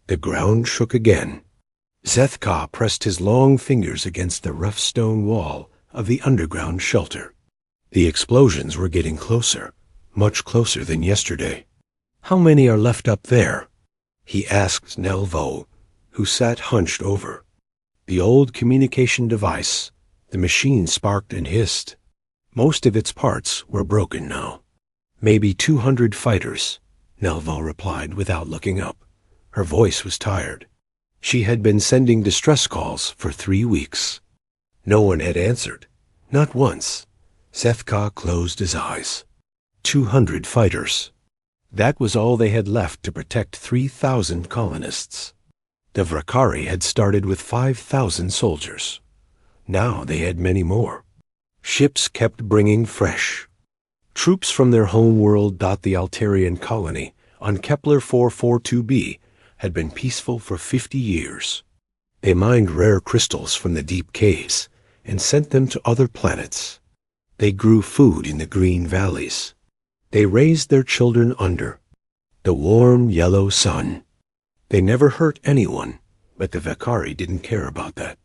The ground shook again. Zethka pressed his long fingers against the rough stone wall of the underground shelter. The explosions were getting closer, much closer than yesterday. "How many are left up there?" he asked Nelvo, who sat hunched over. The old communication device, the machine sparked and hissed. Most of its parts were broken now. "Maybe 200 fighters," Nelvo replied without looking up. Her voice was tired. She had been sending distress calls for 3 weeks. No one had answered. Not once. Zethka closed his eyes. 200 fighters. That was all they had left to protect 3,000 colonists. The Vrakari had started with 5,000 soldiers. Now they had many more. Ships kept bringing fresh. Troops from their home world. The Altarian colony on Kepler 442b had been peaceful for 50 years. They mined rare crystals from the deep caves and sent them to other planets. They grew food in the green valleys. They raised their children under the warm yellow sun. They never hurt anyone, but the Vakari didn't care about that.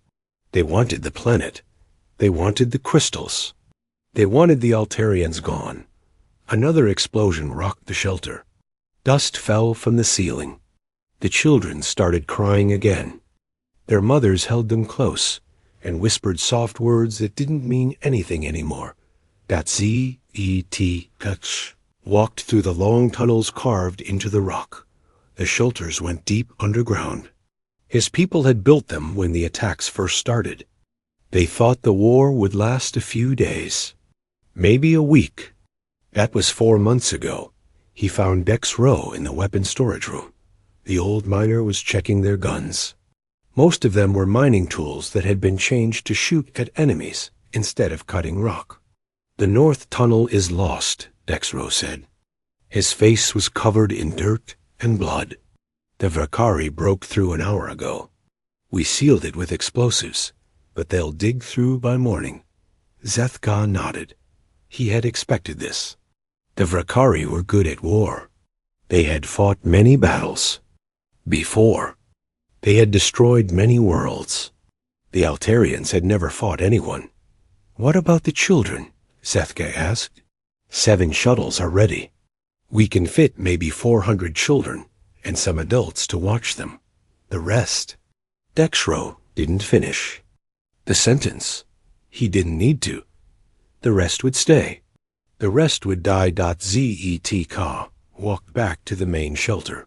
They wanted the planet. They wanted the crystals. They wanted the Altarians gone. Another explosion rocked the shelter. Dust fell from the ceiling. The children started crying again. Their mothers held them close and whispered soft words that didn't mean anything anymore. That Z-E-T Kutch walked through the long tunnels carved into the rock. The shelters went deep underground. His people had built them when the attacks first started. They thought the war would last a few days, maybe a week. That was 4 months ago. He found Dex Rowe in the weapon storage room. The old miner was checking their guns. Most of them were mining tools that had been changed to shoot at enemies instead of cutting rock. "The north tunnel is lost," Dex Rowe said. His face was covered in dirt and blood. "The Vakari broke through an hour ago. We sealed it with explosives, but they'll dig through by morning." Zethka nodded. He had expected this. The Vakari were good at war. They had fought many battles. Before, they had destroyed many worlds. The Altarians had never fought anyone. "What about the children?" Zethka asked. 7 shuttles are ready. We can fit maybe 400 children and some adults to watch them. The rest..." Dexro didn't finish the sentence. He didn't need to. The rest would stay. The rest would die. Zetka walked back to the main shelter.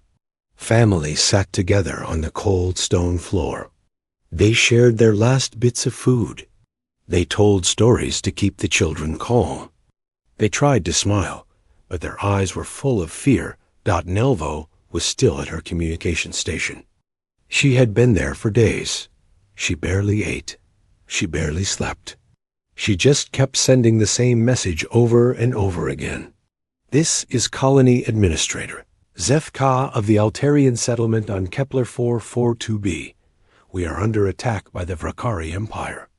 Families sat together on the cold stone floor. They shared their last bits of food. They told stories to keep the children calm. They tried to smile, but their eyes were full of fear. Nelvo was still at her communication station. She had been there for days. She barely ate. She barely slept. She just kept sending the same message over and over again. "This is Colony Administrator Zethka of the Altarian settlement on Kepler 442b. We are under attack by the Vakari Empire.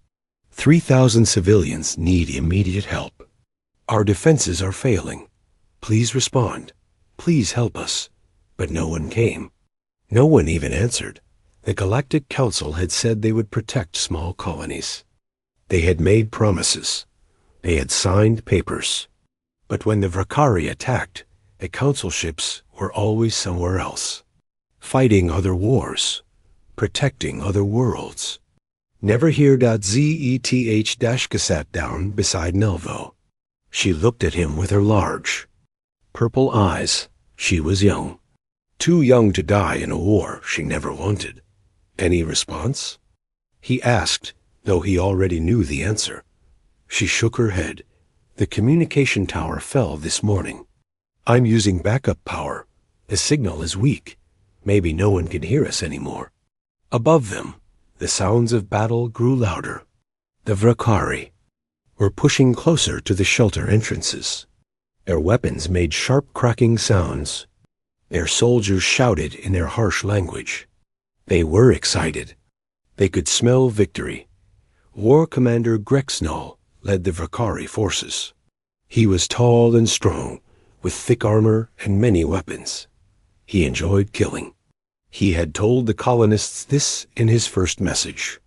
3,000 civilians need immediate help. Our defenses are failing. Please respond. Please help us." But no one came. No one even answered. The Galactic Council had said they would protect small colonies. They had made promises. They had signed papers. But when the Vakari attacked, the council ships were always somewhere else, fighting other wars, protecting other worlds. Never here. Zeth sat down beside Nelvo. She looked at him with her large, purple eyes. She was young. Too young to die in a war she never wanted. "Any response?" he asked, though he already knew the answer. She shook her head. "The communication tower fell this morning. I'm using backup power. The signal is weak. Maybe no one can hear us anymore." Above them, the sounds of battle grew louder. The Vakari were pushing closer to the shelter entrances. Their weapons made sharp cracking sounds. Their soldiers shouted in their harsh language. They were excited. They could smell victory. War Commander Grexnall led the Vakari forces. He was tall and strong, with thick armor and many weapons. He enjoyed killing. He had told the colonists this in his first message.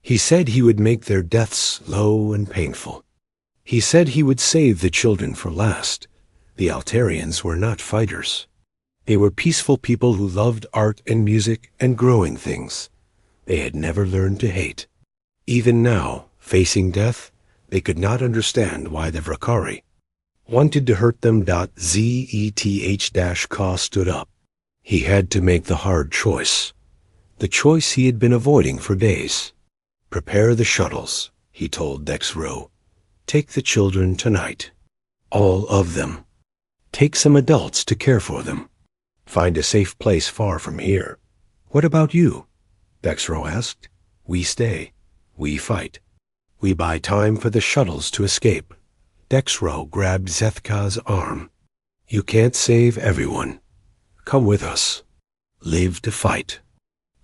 He said he would make their deaths slow and painful. He said he would save the children for last. The Altarians were not fighters. They were peaceful people who loved art and music and growing things. They had never learned to hate. Even now, facing death, they could not understand why the Vrakari wanted to hurt them. Zeth-Ka stood up. He had to make the hard choice. The choice he had been avoiding for days. Prepare the shuttles, he told Dex-Ro. Take the children tonight. All of them. Take some adults to care for them. Find a safe place far from here. What about you? Dex-Ro asked. We stay. We fight. We buy time for the shuttles to escape. Dex-Ro grabbed Zeth-Ka's arm. You can't save everyone. Come with us. Live to fight.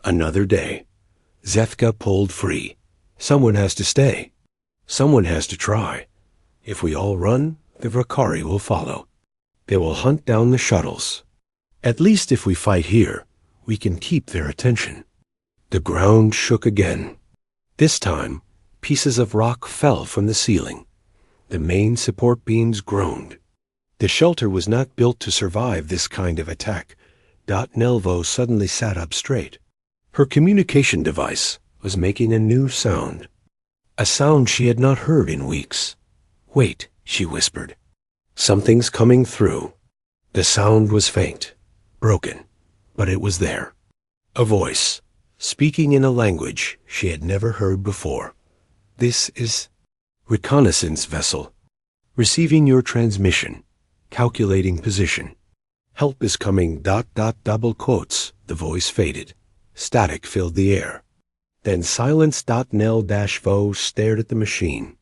Another day. Zeth-Ka pulled free. Someone has to stay. Someone has to try. If we all run, the Vrakari will follow. They will hunt down the shuttles. At least if we fight here, we can keep their attention. The ground shook again. This time, pieces of rock fell from the ceiling. The main support beams groaned. The shelter was not built to survive this kind of attack. Nelvo suddenly sat up straight. Her communication device was making a new sound. A sound she had not heard in weeks. Wait, she whispered. Something's coming through. The sound was faint, broken, but it was there. A voice, speaking in a language she had never heard before. This is reconnaissance vessel. Receiving your transmission. Calculating position. Help is coming. Double quotes. The voice faded. Static filled the air. Then silence. Nel-Vo stared at the machine.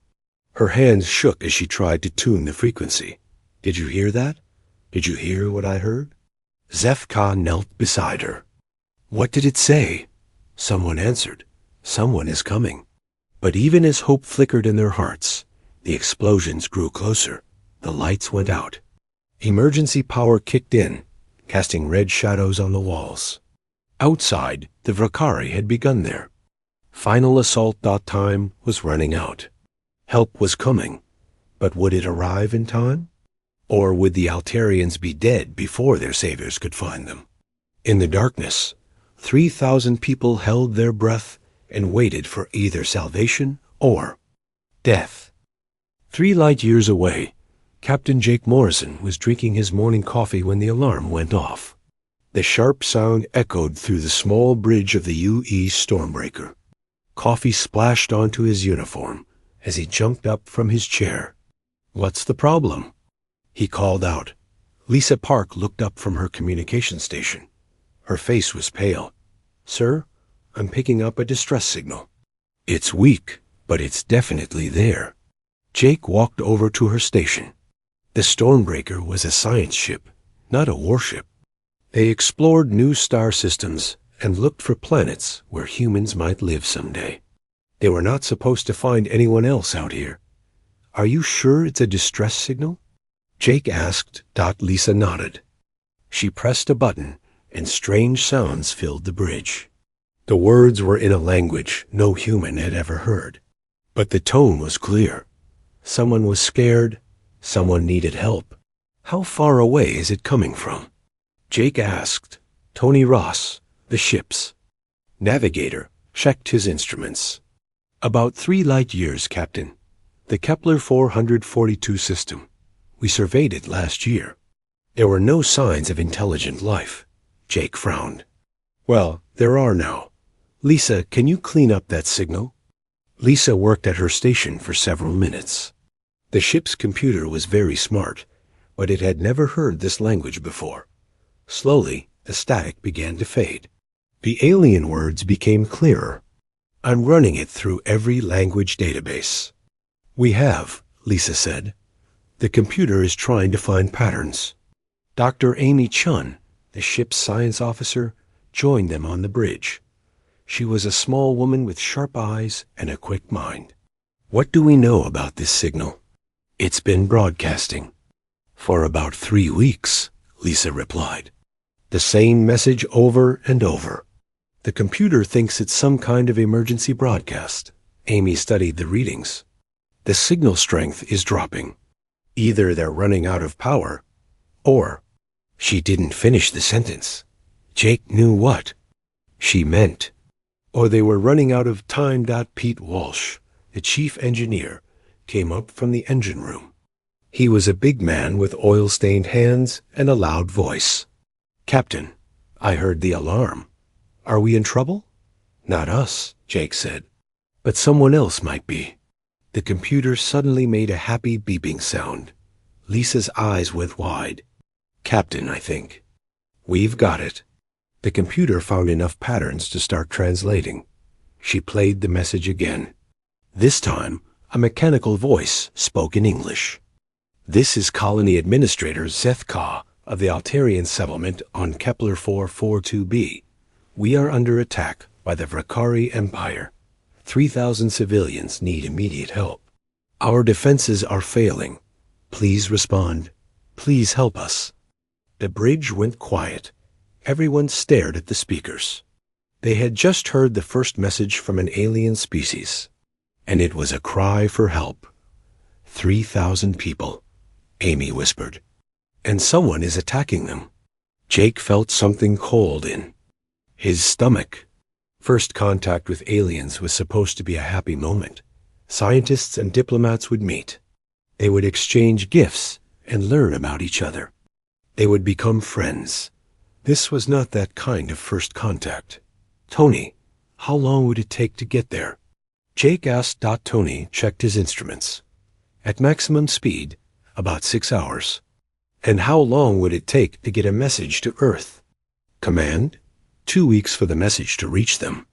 Her hands shook as she tried to tune the frequency. Did you hear that? Did you hear what I heard? Zeth-Ka knelt beside her. What did it say? Someone answered. Someone is coming. But even as hope flickered in their hearts, the explosions grew closer. The lights went out. Emergency power kicked in, casting red shadows on the walls. Outside, the Vrakari had begun there. Final assault. Time was running out. Help was coming, but would it arrive in time? Or would the Altarians be dead before their saviors could find them? In the darkness, 3,000 people held their breath and waited for either salvation or death. 3 light years away, Captain Jake Morrison was drinking his morning coffee when the alarm went off. The sharp sound echoed through the small bridge of the UE Stormbreaker. Coffee splashed onto his uniform as he jumped up from his chair. What's the problem? He called out. Lisa Park looked up from her communication station. Her face was pale. Sir, I'm picking up a distress signal. It's weak, but it's definitely there. Jake walked over to her station. The Stormbreaker was a science ship, not a warship. They explored new star systems and looked for planets where humans might live someday. They were not supposed to find anyone else out here. Are you sure it's a distress signal? Jake asked. Lisa nodded. She pressed a button, and strange sounds filled the bridge. The words were in a language no human had ever heard. But the tone was clear. Someone was scared. Someone needed help. How far away is it coming from? Jake asked. Tony Ross, the ship's navigator, checked his instruments. About 3 light years, Captain. The Kepler 442 system. We surveyed it last year. There were no signs of intelligent life. Jake frowned. Well, there are now. Lisa, can you clean up that signal? Lisa worked at her station for several minutes. The ship's computer was very smart, but it had never heard this language before. Slowly, the static began to fade. The alien words became clearer. I'm running it through every language database. We have, Lisa said. The computer is trying to find patterns. Dr. Amy Chun, the ship's science officer, joined them on the bridge. She was a small woman with sharp eyes and a quick mind. What do we know about this signal? It's been broadcasting. For about 3 weeks, Lisa replied. The same message over and over. The computer thinks it's some kind of emergency broadcast. Amy studied the readings. The signal strength is dropping. Either they're running out of power, or... She didn't finish the sentence. Jake knew what she meant. Or they were running out of time. Pete Walsh, the chief engineer, came up from the engine room. He was a big man with oil-stained hands and a loud voice. "Captain, I heard the alarm. Are we in trouble?" "Not us," Jake said. "But someone else might be." The computer suddenly made a happy beeping sound. Lisa's eyes went wide. "Captain, I think. We've got it." The computer found enough patterns to start translating. She played the message again. This time, a mechanical voice spoke in English. "This is Colony Administrator Seth Ka of the Altarian settlement on Kepler 442b. We are under attack by the Vrakari Empire. 3,000 civilians need immediate help. Our defenses are failing. Please respond. Please help us." The bridge went quiet. Everyone stared at the speakers. They had just heard the first message from an alien species, and it was a cry for help. 3,000 people, Amy whispered. And someone is attacking them. Jake felt something cold in his stomach. First contact with aliens was supposed to be a happy moment. Scientists and diplomats would meet. They would exchange gifts and learn about each other. They would become friends. This was not that kind of first contact. "Tony, how long would it take to get there?" Jake asked. Tony checked his instruments. "At maximum speed, about 6 hours." "And how long would it take to get a message to Earth?" "Command? 2 weeks for the message to reach them.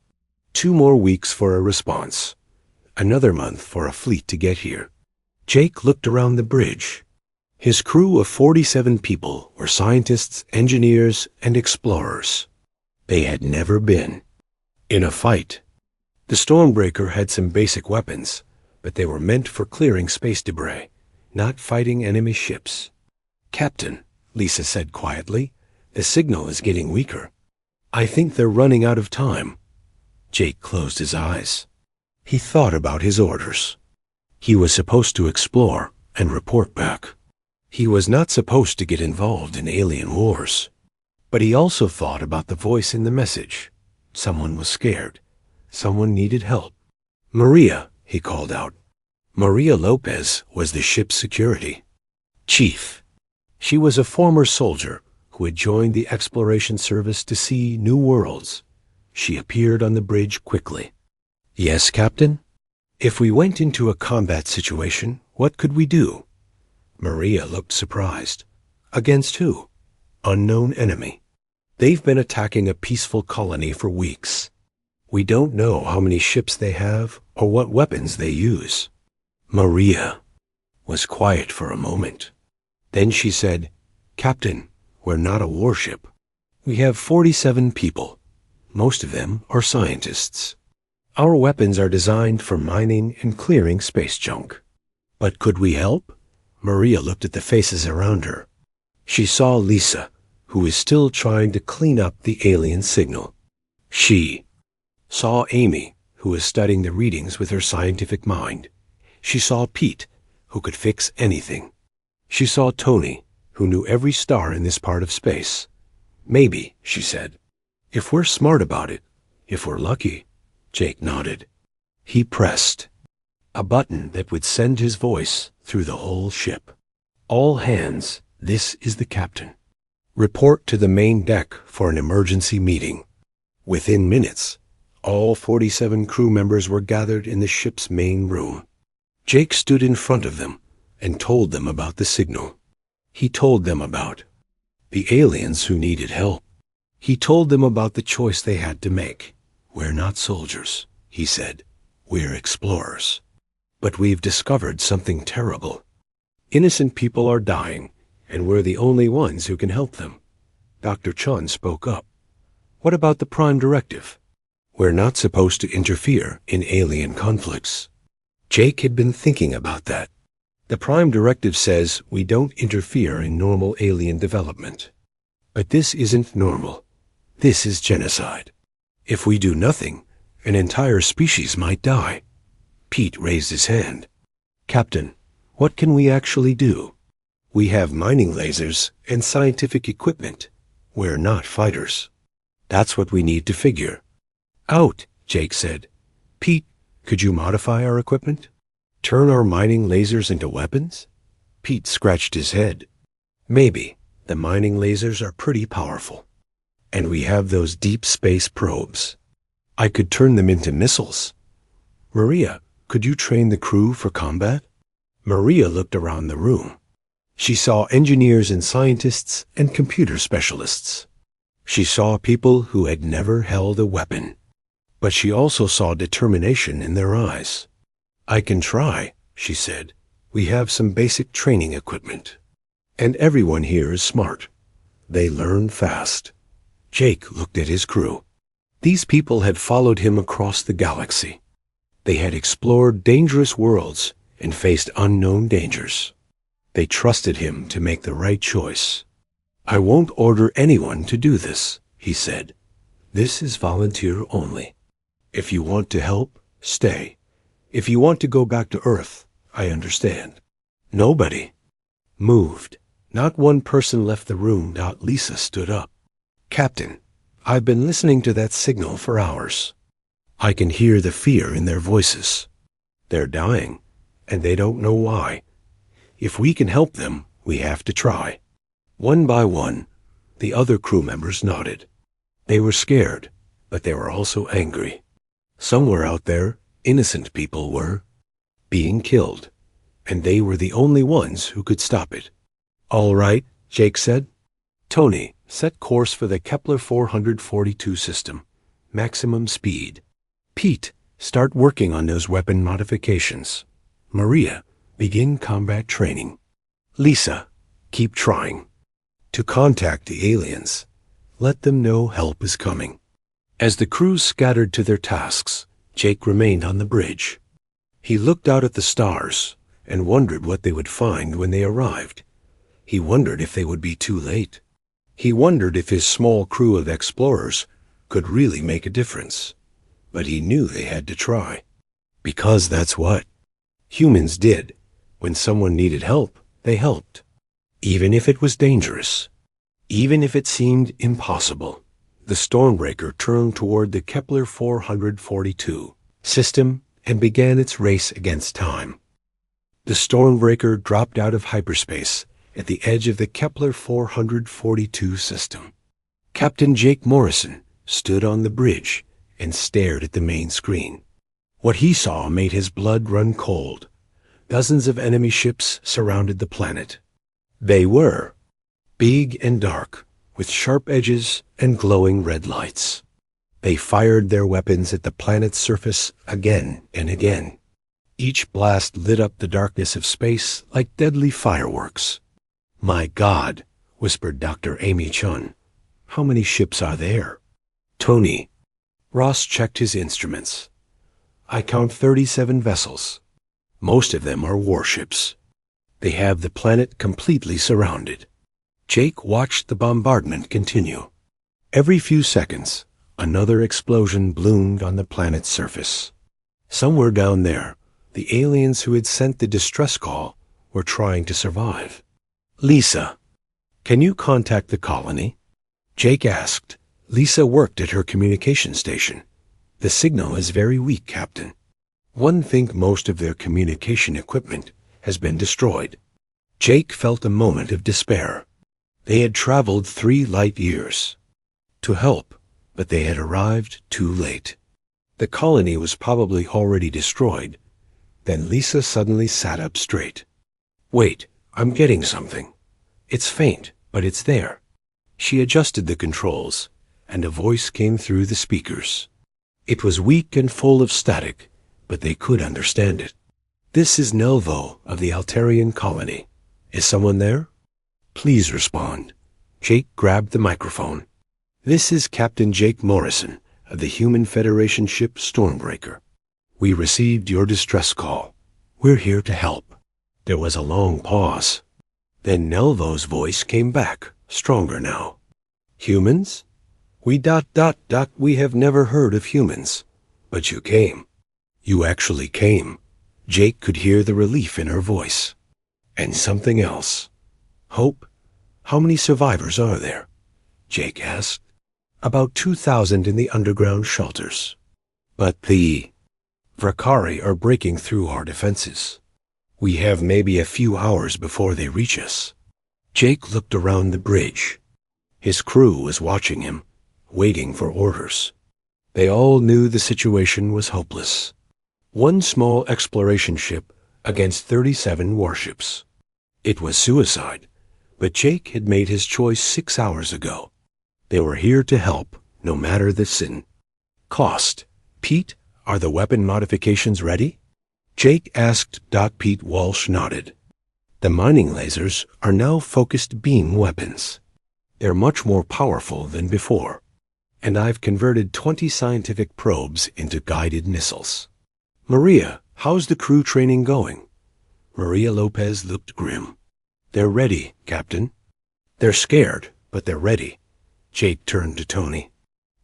2 more weeks for a response. Another month for a fleet to get here." Jake looked around the bridge. His crew of 47 people were scientists, engineers, and explorers. They had never been in a fight. The Stormbreaker had some basic weapons, but they were meant for clearing space debris, not fighting enemy ships. "Captain," Lisa said quietly, "the signal is getting weaker. I think they're running out of time." Jake closed his eyes. He thought about his orders. He was supposed to explore and report back. He was not supposed to get involved in alien wars. But he also thought about the voice in the message. Someone was scared. Someone needed help. "Maria," he called out. Maria Lopez was the ship's security chief. She was a former soldier who had joined the exploration service to see new worlds. She appeared on the bridge quickly. "Yes, Captain? If we went into a combat situation, what could we do?" Maria looked surprised. "Against who?" "Unknown enemy. They've been attacking a peaceful colony for weeks. We don't know how many ships they have or what weapons they use." Maria was quiet for a moment. Then she said, "Captain, we're not a warship. We have 47 people. Most of them are scientists. Our weapons are designed for mining and clearing space junk. But could we help?" Maria looked at the faces around her. She saw Lisa, who was still trying to clean up the alien signal. She saw Amy, who was studying the readings with her scientific mind. She saw Pete, who could fix anything. She saw Tony, who knew every star in this part of space. "Maybe," she said. "If we're smart about it, if we're lucky." Jake nodded. He pressed a button that would send his voice through the whole ship. "All hands, this is the captain. Report to the main deck for an emergency meeting." Within minutes, all 47 crew members were gathered in the ship's main room. Jake stood in front of them and told them about the signal. He told them about the aliens who needed help. He told them about the choice they had to make. "We're not soldiers," he said. "We're explorers. But we've discovered something terrible. Innocent people are dying, and we're the only ones who can help them." Dr. Chun spoke up. "What about the Prime Directive? We're not supposed to interfere in alien conflicts." Jake had been thinking about that. The Prime Directive says we don't interfere in normal alien development. But this isn't normal. This is genocide. If we do nothing, an entire species might die. Pete raised his hand. Captain, what can we actually do? We have mining lasers and scientific equipment. We're not fighters. That's what we need to figure out, Jake said. Pete, could you modify our equipment? Turn our mining lasers into weapons? Pete scratched his head. Maybe. The mining lasers are pretty powerful. And we have those deep space probes. I could turn them into missiles. Maria, could you train the crew for combat? Maria looked around the room. She saw engineers and scientists and computer specialists. She saw people who had never held a weapon. But she also saw determination in their eyes. I can try, she said. We have some basic training equipment. And everyone here is smart. They learn fast. Jake looked at his crew. These people had followed him across the galaxy. They had explored dangerous worlds and faced unknown dangers. They trusted him to make the right choice. I won't order anyone to do this, he said. This is volunteer only. If you want to help, stay. If you want to go back to Earth, I understand. Nobody moved. Not one person left the room. Lisa stood up. Captain, I've been listening to that signal for hours. I can hear the fear in their voices. They're dying, and they don't know why. If we can help them, we have to try. One by one, the other crew members nodded. They were scared, but they were also angry. Somewhere out there, innocent people were being killed, and they were the only ones who could stop it. All right, Jake said. Tony, set course for the Kepler 442 system. Maximum speed. Pete, start working on those weapon modifications. Maria, begin combat training. Lisa, keep trying. To contact the aliens, let them know help is coming. As the crews scattered to their tasks, Jake remained on the bridge. He looked out at the stars and wondered what they would find when they arrived. He wondered if they would be too late. He wondered if his small crew of explorers could really make a difference. But he knew they had to try. Because that's what humans did. When someone needed help, they helped. Even if it was dangerous. Even if it seemed impossible. The Stormbreaker turned toward the Kepler 442 system and began its race against time. The Stormbreaker dropped out of hyperspace at the edge of the Kepler 442 system. Captain Jake Morrison stood on the bridge and stared at the main screen. What he saw made his blood run cold. Dozens of enemy ships surrounded the planet. They were big and dark, with sharp edges and glowing red lights. They fired their weapons at the planet's surface again and again. Each blast lit up the darkness of space like deadly fireworks. My God, whispered Dr. Amy Chun. How many ships are there? Tony. Ross checked his instruments. I count 37 vessels. Most of them are warships. They have the planet completely surrounded. Jake watched the bombardment continue. Every few seconds, another explosion bloomed on the planet's surface. Somewhere down there, the aliens who had sent the distress call were trying to survive. Lisa, can you contact the colony? Jake asked. Lisa worked at her communication station. The signal is very weak, Captain. One think most of their communication equipment has been destroyed. Jake felt a moment of despair. They had traveled 3 light years to help, but they had arrived too late. The colony was probably already destroyed. Then Lisa suddenly sat up straight. Wait, I'm getting something. It's faint, but it's there. She adjusted the controls, and a voice came through the speakers. It was weak and full of static, but they could understand it. This is Nelvo of the Altarian colony. Is someone there? Please respond. Jake grabbed the microphone. This is Captain Jake Morrison of the Human Federation ship Stormbreaker. We received your distress call. We're here to help. There was a long pause. Then Nelvo's voice came back, stronger now. Humans? We have never heard of humans. But you came. You actually came. Jake could hear the relief in her voice. And something else. Hope? How many survivors are there? Jake asked. About 2,000 in the underground shelters. But the Vakari are breaking through our defenses. We have maybe a few hours before they reach us. Jake looked around the bridge. His crew was watching him, waiting for orders. They all knew the situation was hopeless. One small exploration ship against 37 warships. It was suicide, but Jake had made his choice 6 hours ago. They were here to help, no matter the sin. Cost. Pete, are the weapon modifications ready? Jake asked. Pete Walsh nodded. The mining lasers are now focused beam weapons. They're much more powerful than before. And I've converted 20 scientific probes into guided missiles. Maria, how's the crew training going? Maria Lopez looked grim. They're ready, Captain. They're scared, but they're ready. Jake turned to Tony.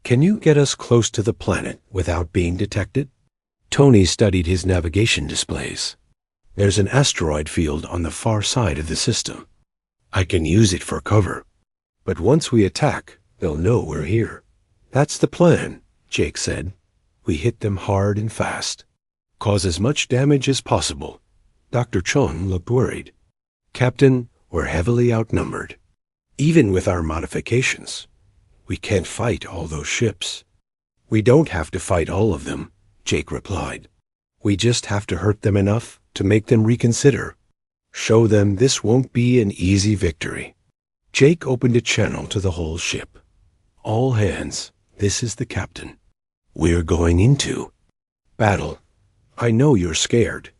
Can you get us close to the planet without being detected? Tony studied his navigation displays. There's an asteroid field on the far side of the system. I can use it for cover. But once we attack, they'll know we're here. That's the plan, Jake said. We hit them hard and fast. Cause as much damage as possible. Dr. Chon looked worried. Captain, we're heavily outnumbered. Even with our modifications. We can't fight all those ships. We don't have to fight all of them, Jake replied. We just have to hurt them enough to make them reconsider. Show them this won't be an easy victory. Jake opened a channel to the whole ship. All hands, this is the captain. We're going into battle. I know you're scared.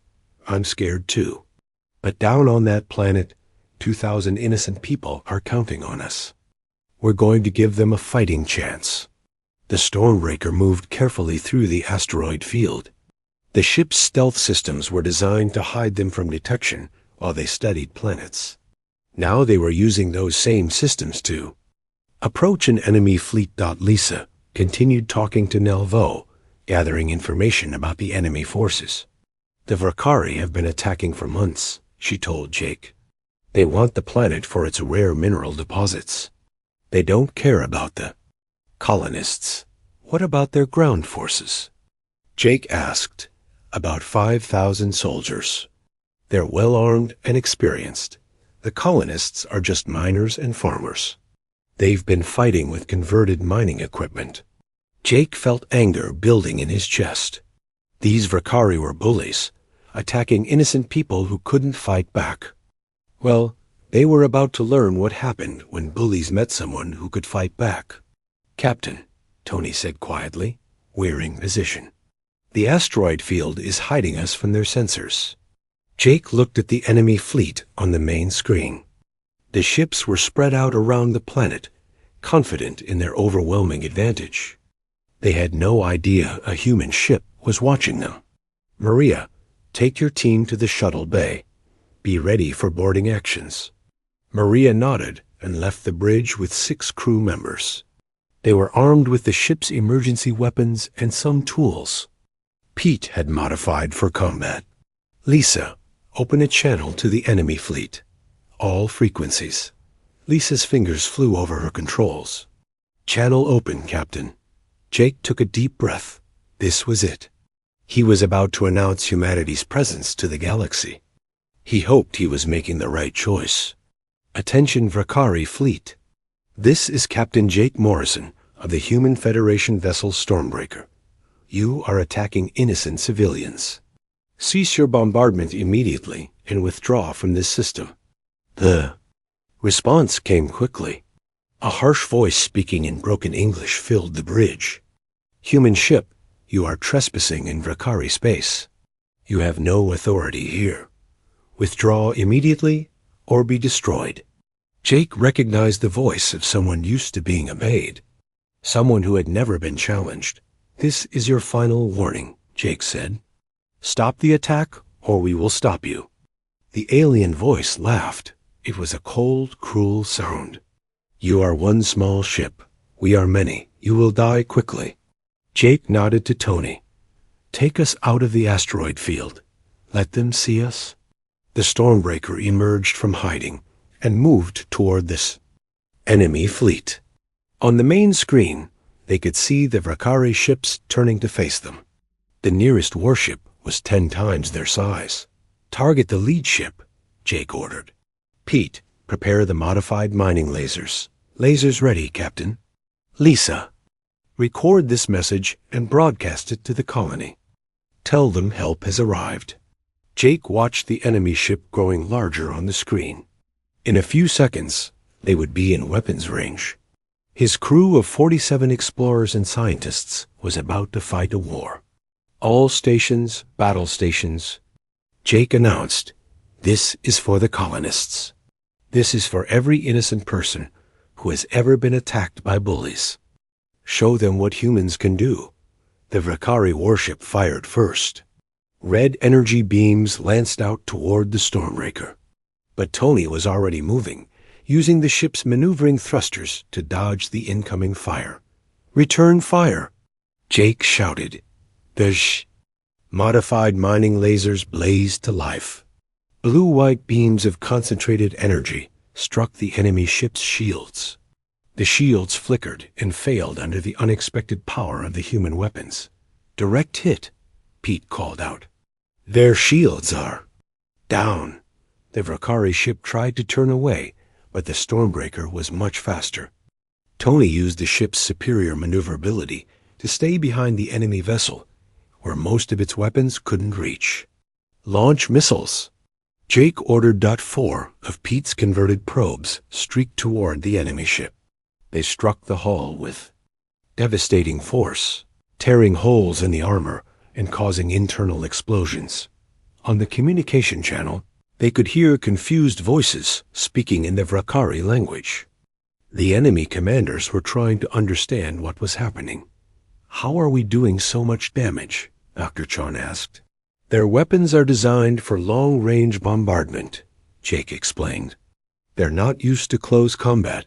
I'm scared too. But down on that planet, 2,000 innocent people are counting on us. We're going to give them a fighting chance. The Stormbreaker moved carefully through the asteroid field. The ship's stealth systems were designed to hide them from detection while they studied planets. Now they were using those same systems to approach an enemy fleet. Lisa continued talking to Nelvo, gathering information about the enemy forces. The Vakari have been attacking for months, she told Jake. They want the planet for its rare mineral deposits. They don't care about the colonists. What about their ground forces? Jake asked. About 5,000 soldiers. They're well-armed and experienced. The colonists are just miners and farmers. They've been fighting with converted mining equipment. Jake felt anger building in his chest. These Vakari were bullies, attacking innocent people who couldn't fight back. Well, they were about to learn what happened when bullies met someone who could fight back. Captain, Tony said quietly, wearing position. The asteroid field is hiding us from their sensors. Jake looked at the enemy fleet on the main screen. The ships were spread out around the planet, confident in their overwhelming advantage. They had no idea a human ship was watching them. Maria, take your team to the shuttle bay. Be ready for boarding actions. Maria nodded and left the bridge with 6 crew members. They were armed with the ship's emergency weapons and some tools. Pete had modified for combat. Lisa, open a channel to the enemy fleet. All frequencies. Lisa's fingers flew over her controls. Channel open, Captain. Jake took a deep breath. This was it. He was about to announce humanity's presence to the galaxy. He hoped he was making the right choice. Attention Vakari fleet. This is Captain Jake Morrison of the Human Federation vessel Stormbreaker. You are attacking innocent civilians. Cease your bombardment immediately and withdraw from this system. The response came quickly. A harsh voice speaking in broken English filled the bridge. Human ship, you are trespassing in Vakari space. You have no authority here. Withdraw immediately or be destroyed. Jake recognized the voice of someone used to being obeyed. Someone who had never been challenged. This is your final warning, Jake said. Stop the attack or we will stop you. The alien voice laughed. It was a cold, cruel sound. You are one small ship. We are many. You will die quickly. Jake nodded to Tony. Take us out of the asteroid field. Let them see us. The Stormbreaker emerged from hiding and moved toward this enemy fleet. On the main screen, they could see the Vakari ships turning to face them. The nearest warship was 10 times their size. Target the lead ship, Jake ordered. Pete, prepare the modified mining lasers. Lasers ready, Captain. Lisa, record this message and broadcast it to the colony. Tell them help has arrived. Jake watched the enemy ship growing larger on the screen. In a few seconds, they would be in weapons range. His crew of 47 explorers and scientists was about to fight a war. All stations, battle stations. Jake announced, "This is for the colonists. This is for every innocent person who has ever been attacked by bullies. Show them what humans can do." The Vakari warship fired first. Red energy beams lanced out toward the Stormbreaker. But Tony was already moving, using the ship's maneuvering thrusters to dodge the incoming fire. "Return fire!" Jake shouted. The modified mining lasers blazed to life. Blue-white beams of concentrated energy struck the enemy ship's shields. The shields flickered and failed under the unexpected power of the human weapons. "Direct hit," Pete called out. "Their shields are down." The Vakari ship tried to turn away, but the Stormbreaker was much faster. Tony used the ship's superior maneuverability to stay behind the enemy vessel, where most of its weapons couldn't reach. "Launch missiles." Jake ordered .4 of Pete's converted probes streaked toward the enemy ship. They struck the hull with devastating force, tearing holes in the armor and causing internal explosions. On the communication channel, they could hear confused voices speaking in the Vakari language. The enemy commanders were trying to understand what was happening. "How are we doing so much damage?" Dr. Chon asked. "Their weapons are designed for long-range bombardment," Jake explained. "They're not used to close combat,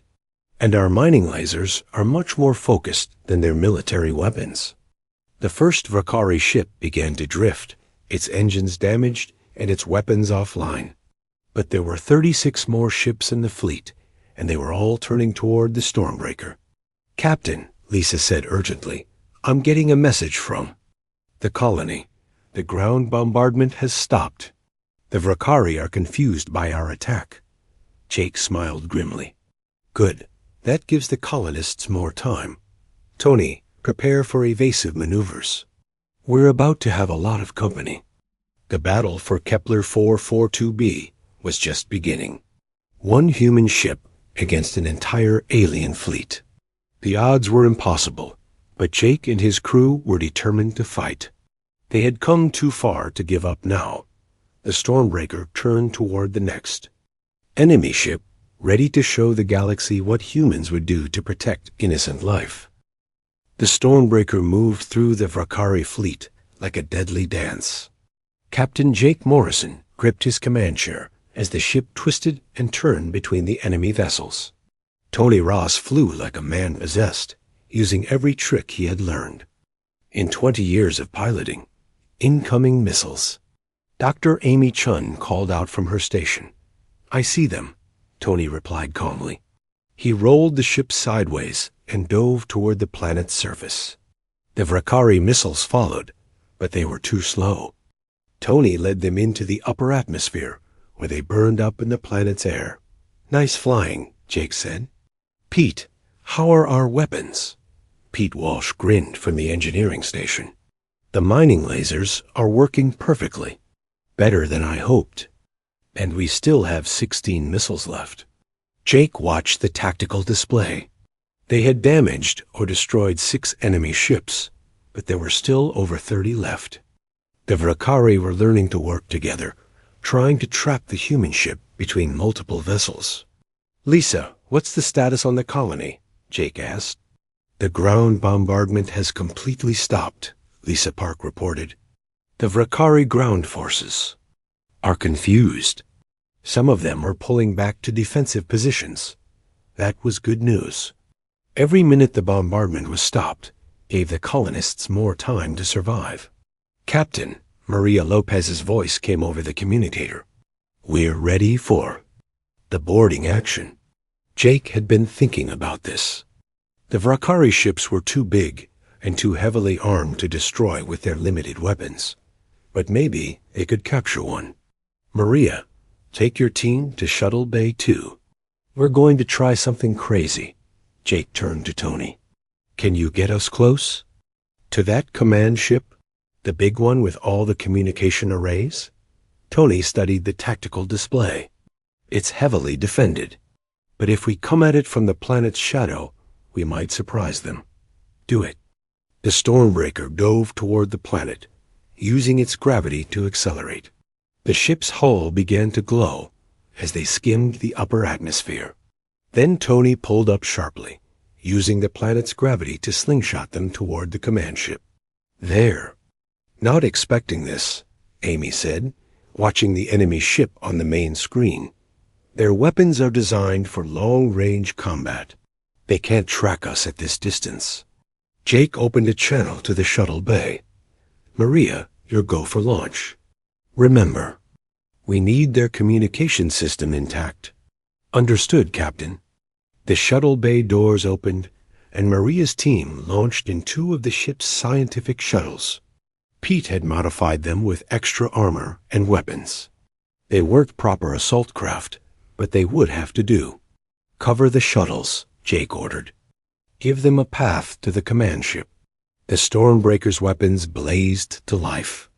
and our mining lasers are much more focused than their military weapons." The first Vakari ship began to drift, its engines damaged and its weapons offline. But there were 36 more ships in the fleet, and they were all turning toward the Stormbreaker. "Captain," Lisa said urgently, "I'm getting a message from the colony. The ground bombardment has stopped. The Vakari are confused by our attack." Jake smiled grimly. "Good. That gives the colonists more time. Tony, prepare for evasive maneuvers. We're about to have a lot of company." The battle for Kepler 442b was just beginning. One human ship against an entire alien fleet. The odds were impossible, but Jake and his crew were determined to fight. They had come too far to give up now. The Stormbreaker turned toward the next enemy ship, ready to show the galaxy what humans would do to protect innocent life. The Stormbreaker moved through the Vakari fleet like a deadly dance. Captain Jake Morrison gripped his command chair as the ship twisted and turned between the enemy vessels. Tony Ross flew like a man possessed, using every trick he had learned. In 20 years of piloting, incoming missiles. Dr. Amy Chun called out from her station. "I see them," Tony replied calmly. He rolled the ship sideways and dove toward the planet's surface. The Vakari missiles followed, but they were too slow. Tony led them into the upper atmosphere, where they burned up in the planet's air. "Nice flying," Jake said. "Pete, how are our weapons?" Pete Walsh grinned from the engineering station. "The mining lasers are working perfectly. Better than I hoped. And we still have 16 missiles left." Jake watched the tactical display. They had damaged or destroyed 6 enemy ships, but there were still over 30 left. The Vakari were learning to work together, trying to trap the human ship between multiple vessels. "Lisa, what's the status on the colony?" Jake asked. "The ground bombardment has completely stopped," Lisa Park reported. "The Vakari ground forces are confused. Some of them are pulling back to defensive positions. That was good news. Every minute the bombardment was stopped gave the colonists more time to survive. "Captain," Maria Lopez's voice came over the communicator. "We're ready for the boarding action." Jake had been thinking about this. The Vrakari ships were too big and too heavily armed to destroy with their limited weapons. But maybe they could capture one. "Maria, take your team to Shuttle Bay 2. We're going to try something crazy." Jake turned to Tony. "Can you get us close?" "To that command ship? The big one with all the communication arrays?" Tony studied the tactical display. "It's heavily defended. But if we come at it from the planet's shadow, we might surprise them." "Do it." The Stormbreaker dove toward the planet, using its gravity to accelerate. The ship's hull began to glow as they skimmed the upper atmosphere. Then Tony pulled up sharply, using the planet's gravity to slingshot them toward the command ship. "There." "Not expecting this," Amy said, watching the enemy ship on the main screen. "Their weapons are designed for long-range combat. They can't track us at this distance." Jake opened a channel to the shuttle bay. "Maria, your go for launch. Remember, we need their communication system intact." "Understood, Captain." The shuttle bay doors opened, and Maria's team launched in two of the ship's scientific shuttles. Pete had modified them with extra armor and weapons. They weren't proper assault craft, but they would have to do. "Cover the shuttles," Jake ordered. "Give them a path to the command ship." The Stormbreaker's weapons blazed to life.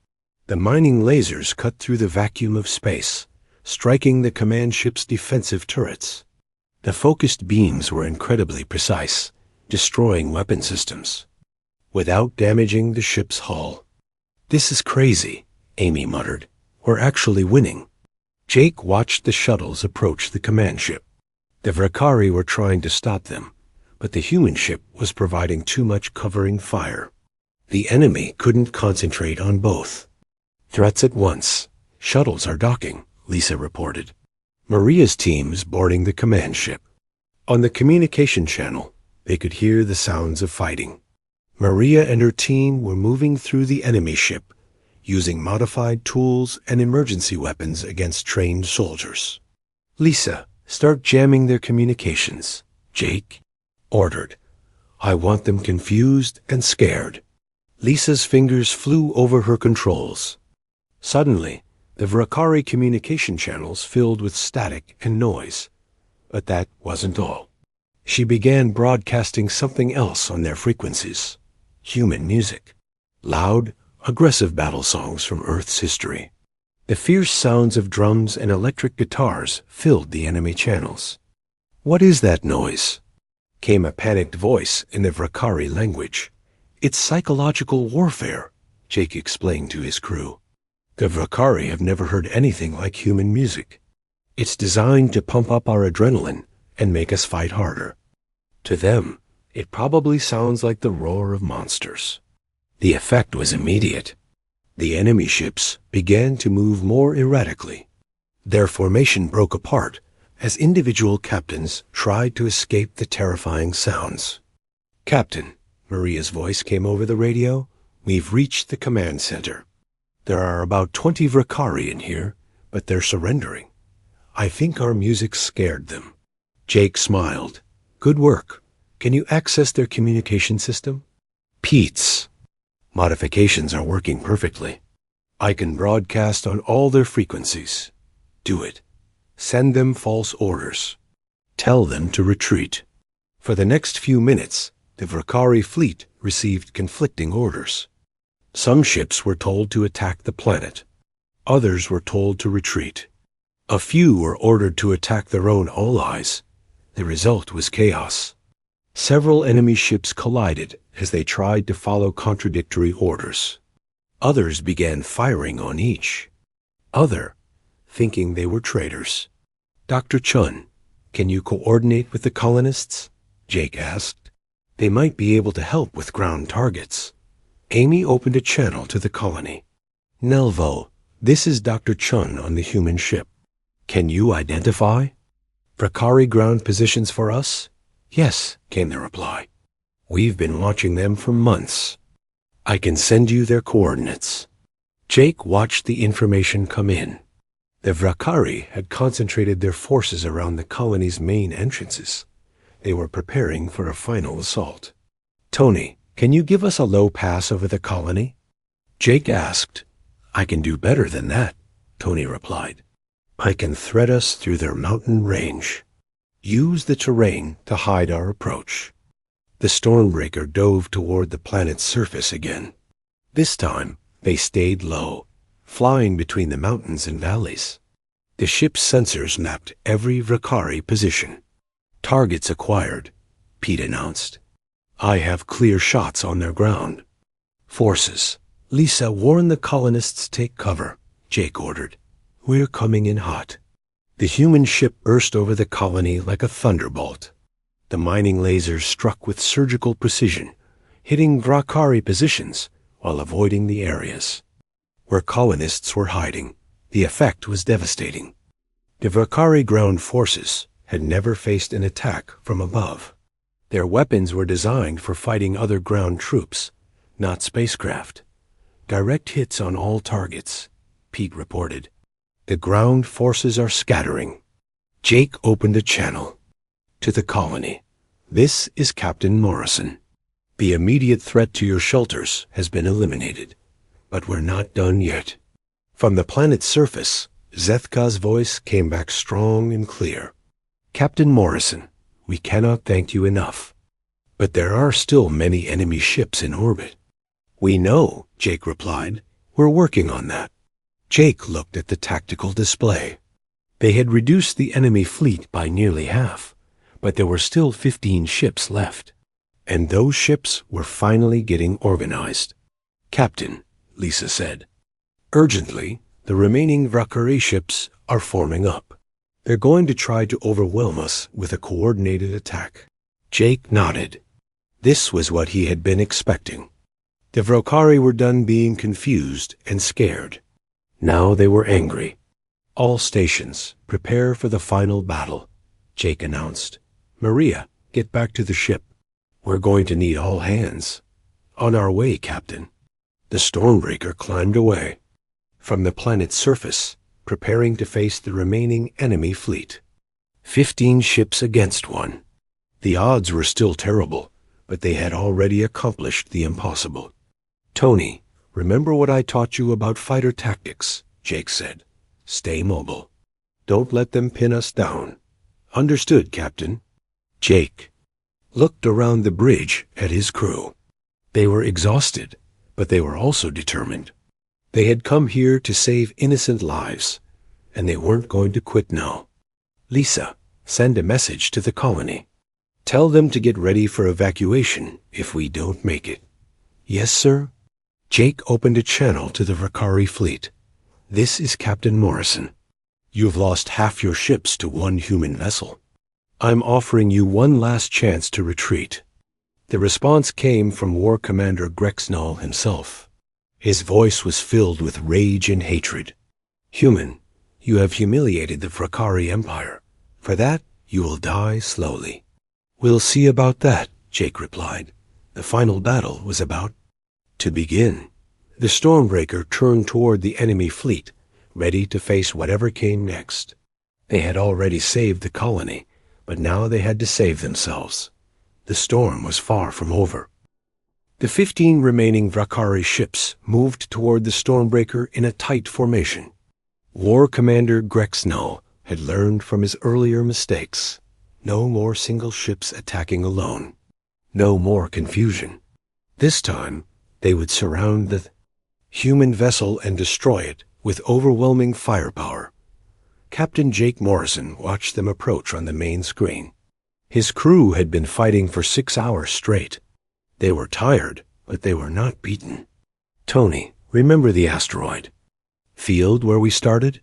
The mining lasers cut through the vacuum of space, striking the command ship's defensive turrets. The focused beams were incredibly precise, destroying weapon systems, without damaging the ship's hull. "This is crazy," Amy muttered. "We're actually winning." Jake watched the shuttles approach the command ship. The Vrakari were trying to stop them, but the human ship was providing too much covering fire. The enemy couldn't concentrate on both. "Threats at once. Shuttles are docking," Lisa reported. Maria's team is boarding the command ship. On the communication channel, they could hear the sounds of fighting. Maria and her team were moving through the enemy ship, using modified tools and emergency weapons against trained soldiers. "Lisa, start jamming their communications," Jake ordered. "I want them confused and scared." Lisa's fingers flew over her controls. Suddenly, the Vrakari communication channels filled with static and noise. But that wasn't all. She began broadcasting something else on their frequencies. Human music. Loud, aggressive battle songs from Earth's history. The fierce sounds of drums and electric guitars filled the enemy channels. "What is that noise?" came a panicked voice in the Vrakari language. "It's psychological warfare," Jake explained to his crew. "The Vrakari have never heard anything like human music. It's designed to pump up our adrenaline and make us fight harder. To them, it probably sounds like the roar of monsters." The effect was immediate. The enemy ships began to move more erratically. Their formation broke apart as individual captains tried to escape the terrifying sounds. "Captain," Maria's voice came over the radio, "we've reached the command center. There are about 20 Vrakari in here, but they're surrendering. I think our music scared them." Jake smiled. "Good work. Can you access their communication system?" "Pete's modifications are working perfectly. I can broadcast on all their frequencies." "Do it. Send them false orders. Tell them to retreat." For the next few minutes, the Vrakari fleet received conflicting orders. Some ships were told to attack the planet. Others were told to retreat. A few were ordered to attack their own allies. The result was chaos. Several enemy ships collided as they tried to follow contradictory orders. Others began firing on each. Thinking they were traitors. "Dr. Chun, can you coordinate with the colonists?" Jake asked. "They might be able to help with ground targets." Amy opened a channel to the colony. "Nelvo, this is Dr. Chun on the human ship. Can you identify?" Vakari ground positions for us? Yes, came the reply. We've been watching them for months. I can send you their coordinates. Jake watched the information come in. The Vakari had concentrated their forces around the colony's main entrances. They were preparing for a final assault. Tony, can you give us a low pass over the colony? Jake asked. I can do better than that, Tony replied. I can thread us through their mountain range. Use the terrain to hide our approach. The Stormbreaker dove toward the planet's surface again. This time, they stayed low, flying between the mountains and valleys. The ship's sensors mapped every Vakari position. Targets acquired, Pete announced. I have clear shots on their ground. Forces, Lisa, warn the colonists take cover, Jake ordered. We're coming in hot. The human ship burst over the colony like a thunderbolt. The mining lasers struck with surgical precision, hitting Vakari positions while avoiding the areas. Where colonists were hiding, the effect was devastating. The Vakari ground forces had never faced an attack from above. Their weapons were designed for fighting other ground troops, not spacecraft. Direct hits on all targets, Pete reported. The ground forces are scattering. Jake opened a channel. To the colony. This is Captain Morrison. The immediate threat to your shelters has been eliminated, but we're not done yet. From the planet's surface, Zethka's voice came back strong and clear. Captain Morrison, we cannot thank you enough. But there are still many enemy ships in orbit. We know, Jake replied. We're working on that. Jake looked at the tactical display. They had reduced the enemy fleet by nearly half, but there were still 15 ships left. And those ships were finally getting organized. Captain, Lisa said. Urgently, the remaining Vakari ships are forming up. They're going to try to overwhelm us with a coordinated attack. Jake nodded. This was what he had been expecting. The Vakari were done being confused and scared. Now they were angry. All stations, prepare for the final battle, Jake announced. Maria, get back to the ship. We're going to need all hands. On our way, Captain. The Stormbreaker climbed away. From the planet's surface, preparing to face the remaining enemy fleet. 15 ships against one. The odds were still terrible, but they had already accomplished the impossible. Tony, remember what I taught you about fighter tactics, Jake said. Stay mobile. Don't let them pin us down. Understood, Captain. Jake looked around the bridge at his crew. They were exhausted, but they were also determined. They had come here to save innocent lives, and they weren't going to quit now. Lisa, send a message to the colony. Tell them to get ready for evacuation if we don't make it. Yes, sir. Jake opened a channel to the Vakari fleet. This is Captain Morrison. You've lost half your ships to one human vessel. I'm offering you one last chance to retreat. The response came from War Commander Grexnall himself. His voice was filled with rage and hatred. Human, you have humiliated the Vakari Empire. For that, you will die slowly. We'll see about that, Jake replied. The final battle was about to begin. The Stormbreaker turned toward the enemy fleet, ready to face whatever came next. They had already saved the colony, but now they had to save themselves. The storm was far from over. The 15 remaining Vakari ships moved toward the Stormbreaker in a tight formation. War Commander Grexnall had learned from his earlier mistakes. No more single ships attacking alone. No more confusion. This time, they would surround the human vessel and destroy it with overwhelming firepower. Captain Jake Morrison watched them approach on the main screen. His crew had been fighting for 6 hours straight. They were tired, but they were not beaten. Tony, remember the asteroid field where we started?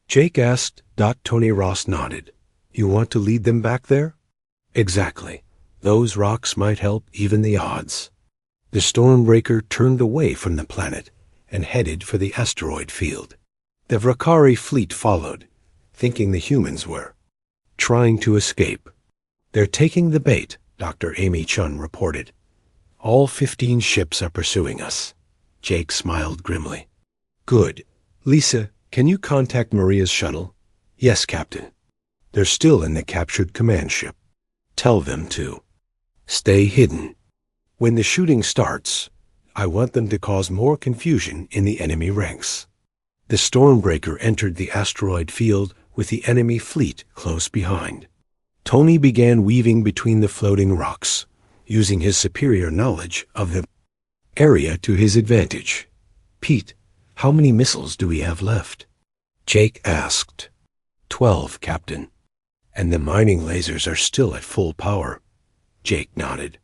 Jake asked. Tony Ross nodded. You want to lead them back there? Exactly. Those rocks might help even the odds. The Stormbreaker turned away from the planet and headed for the asteroid field. The Vakari fleet followed, thinking the humans were trying to escape. They're taking the bait, Dr. Amy Chun reported. All 15 ships are pursuing us. Jake smiled grimly. Good. Lisa, can you contact Maria's shuttle? Yes, Captain. They're still in the captured command ship. Tell them to stay hidden. When the shooting starts, I want them to cause more confusion in the enemy ranks. The Stormbreaker entered the asteroid field with the enemy fleet close behind. Tony began weaving between the floating rocks, using his superior knowledge of the area to his advantage. Pete, how many missiles do we have left? Jake asked. 12, Captain. And the mining lasers are still at full power. Jake nodded.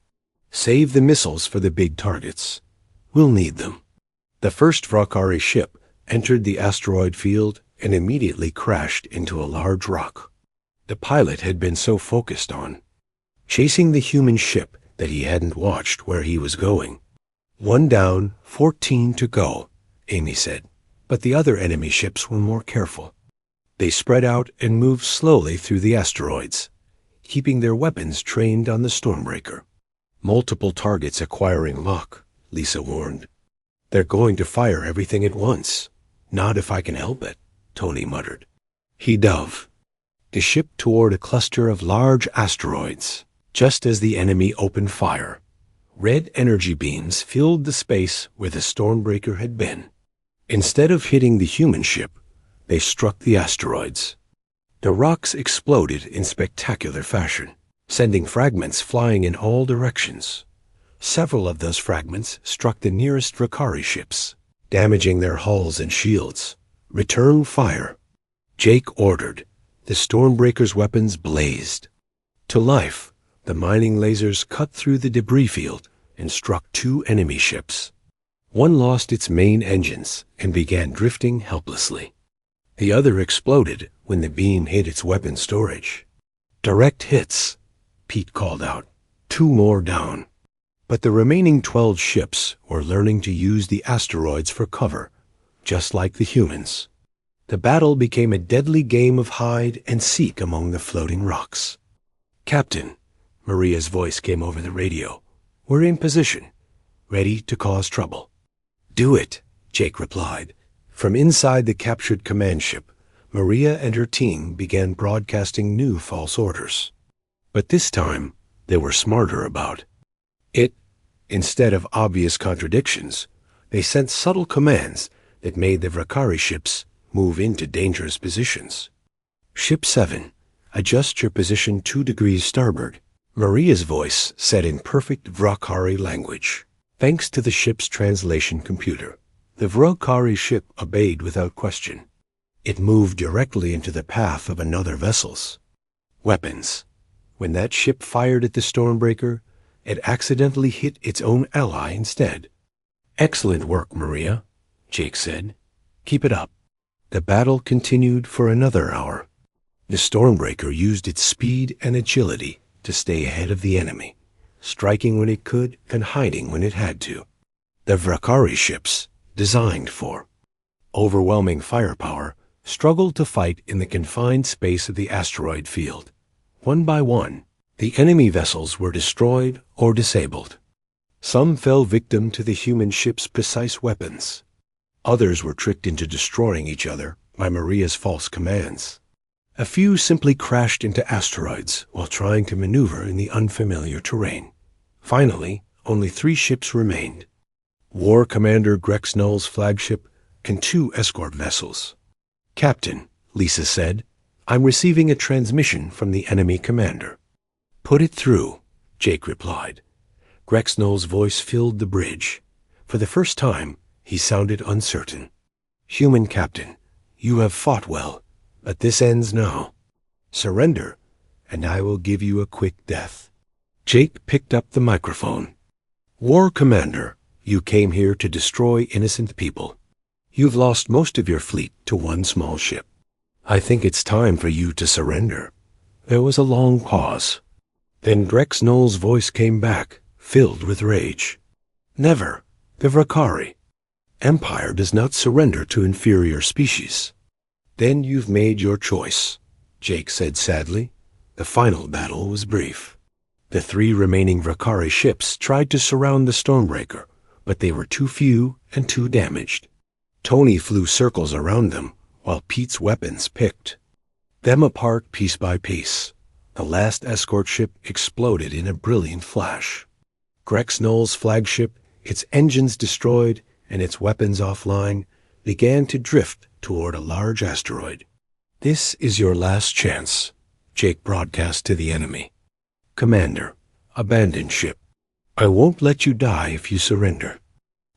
Save the missiles for the big targets. We'll need them. The first Vrakari ship entered the asteroid field and immediately crashed into a large rock. The pilot had been so focused on chasing the human ship that he hadn't watched where he was going. 1 down, 14 to go, Amy said, but the other enemy ships were more careful. They spread out and moved slowly through the asteroids, keeping their weapons trained on the Stormbreaker. Multiple targets acquiring lock, Lisa warned. They're going to fire everything at once. Not if I can help it, Tony muttered. He dove the ship toward a cluster of large asteroids. Just as the enemy opened fire, red energy beams filled the space where the Stormbreaker had been. Instead of hitting the human ship, they struck the asteroids. The rocks exploded in spectacular fashion, sending fragments flying in all directions. Several of those fragments struck the nearest Vrakari ships, damaging their hulls and shields. Return fire. Jake ordered. The Stormbreaker's weapons blazed. To life, the mining lasers cut through the debris field and struck 2 enemy ships. One lost its main engines and began drifting helplessly. The other exploded when the beam hit its weapon storage. Direct hits, Pete called out. 2 more down. But the remaining 12 ships were learning to use the asteroids for cover, just like the humans. The battle became a deadly game of hide and seek among the floating rocks. Captain, Maria's voice came over the radio. We're in position, ready to cause trouble. Do it, Jake replied. From inside the captured command ship, Maria and her team began broadcasting new false orders. But this time, they were smarter about it. Instead of obvious contradictions, they sent subtle commands that made the Vrakari ships move into dangerous positions. Ship 7, adjust your position 2 degrees starboard, Maria's voice said in perfect Vrakari language. Thanks to the ship's translation computer, the Vrakari ship obeyed without question. It moved directly into the path of another vessel's weapons. When that ship fired at the Stormbreaker, it accidentally hit its own ally instead. Excellent work, Maria, Jake said. Keep it up. The battle continued for another hour. The Stormbreaker used its speed and agility to stay ahead of the enemy, striking when it could and hiding when it had to. The Vrakari ships, designed for overwhelming firepower, struggled to fight in the confined space of the asteroid field. One by one, the enemy vessels were destroyed or disabled. Some fell victim to the human ship's precise weapons. Others were tricked into destroying each other by Maria's false commands. A few simply crashed into asteroids while trying to maneuver in the unfamiliar terrain. Finally, only 3 ships remained. War Commander Grex Null's flagship and 2 escort vessels. Captain, Lisa said, I'm receiving a transmission from the enemy commander. Put it through, Jake replied. Grex Null's voice filled the bridge. For the first time, he sounded uncertain. Human Captain, you have fought well, but this ends now. Surrender, and I will give you a quick death. Jake picked up the microphone. War Commander, you came here to destroy innocent people. You've lost most of your fleet to 1 small ship. I think it's time for you to surrender. There was a long pause. Then Grex Null's voice came back, filled with rage. Never. The Vrakari. Empire does not surrender to inferior species. Then you've made your choice, Jake said sadly. The final battle was brief. The 3 remaining Vakari ships tried to surround the Stormbreaker, but they were too few and too damaged. Tony flew circles around them, while Pete's weapons picked them apart piece by piece. The last escort ship exploded in a brilliant flash. Grex Knoll's flagship, its engines destroyed and its weapons offline, began to drift toward a large asteroid. "This is your last chance," Jake broadcast to the enemy. "Commander, abandon ship. I won't let you die if you surrender."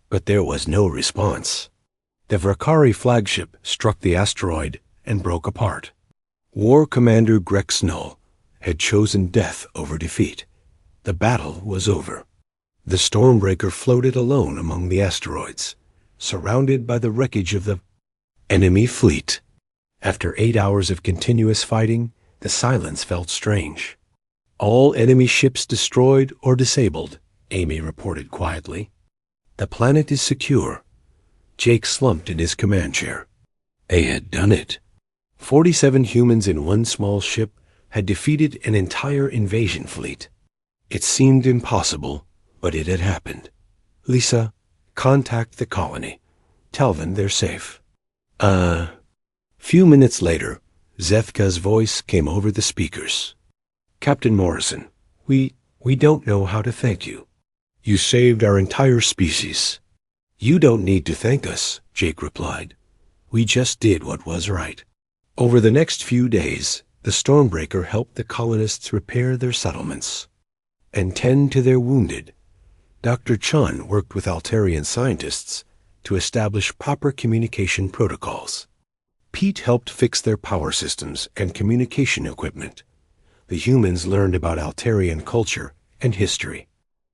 But there was no response. The Vakari flagship struck the asteroid and broke apart. War Commander Grex Knoll had chosen death over defeat. The battle was over. The Stormbreaker floated alone among the asteroids, surrounded by the wreckage of the enemy fleet. After 8 hours of continuous fighting, the silence felt strange. "All enemy ships destroyed or disabled," Amy reported quietly. "The planet is secure." Jake slumped in his command chair. They had done it. 47 humans in one small ship had defeated an entire invasion fleet. It seemed impossible, but it had happened. "Lisa, contact the colony. Tell them they're safe." Few minutes later, Zethka's voice came over the speakers. "Captain Morrison, we don't know how to thank you. You saved our entire species." "You don't need to thank us," Jake replied. "We just did what was right." Over the next few days, the Stormbreaker helped the colonists repair their settlements and tend to their wounded. Dr. Chun worked with Altarian scientists to establish proper communication protocols. Pete helped fix their power systems and communication equipment. The humans learned about Altarian culture and history.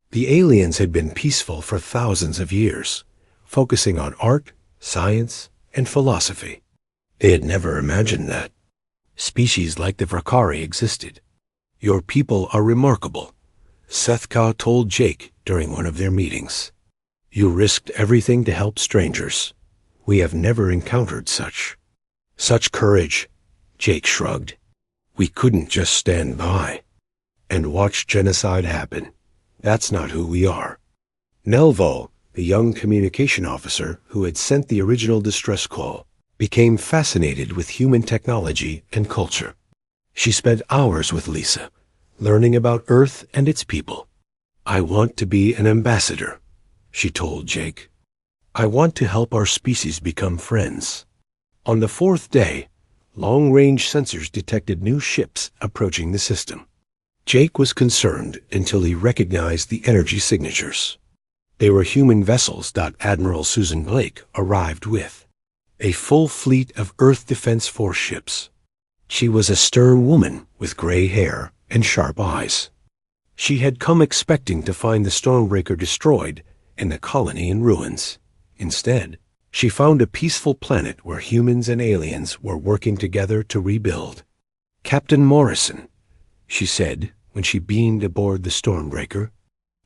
The aliens had been peaceful for thousands of years, focusing on art, science, and philosophy. They had never imagined that species like the Vakari existed. "Your people are remarkable," Sethka told Jake during one of their meetings. "You risked everything to help strangers. We have never encountered such courage." Jake shrugged. "We couldn't just stand by and watch genocide happen. That's not who we are." Nelvo, the young communication officer who had sent the original distress call, became fascinated with human technology and culture. She spent hours with Lisa, learning about Earth and its people. "I want to be an ambassador," she told Jake. "I want to help our species become friends." On the 4th day, long-range sensors detected new ships approaching the system. Jake was concerned until he recognized the energy signatures. They were human vessels Admiral Susan Blake arrived with. A full fleet of Earth Defense Force ships. She was a stern woman with gray hair and sharp eyes. She had come expecting to find the Stormbreaker destroyed and the colony in ruins. Instead, she found a peaceful planet where humans and aliens were working together to rebuild. "Captain Morrison," she said when she beamed aboard the Stormbreaker,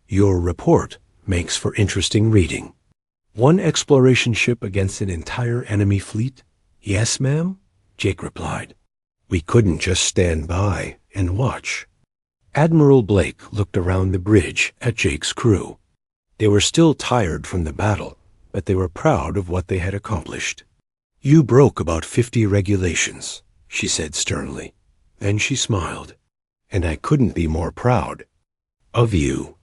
"your report makes for interesting reading." "One exploration ship against an entire enemy fleet?" "Yes, ma'am," Jake replied. "We couldn't just stand by and watch." Admiral Blake looked around the bridge at Jake's crew. They were still tired from the battle, but they were proud of what they had accomplished. "You broke about 50 regulations," she said sternly. Then she smiled. "And I couldn't be more proud of you."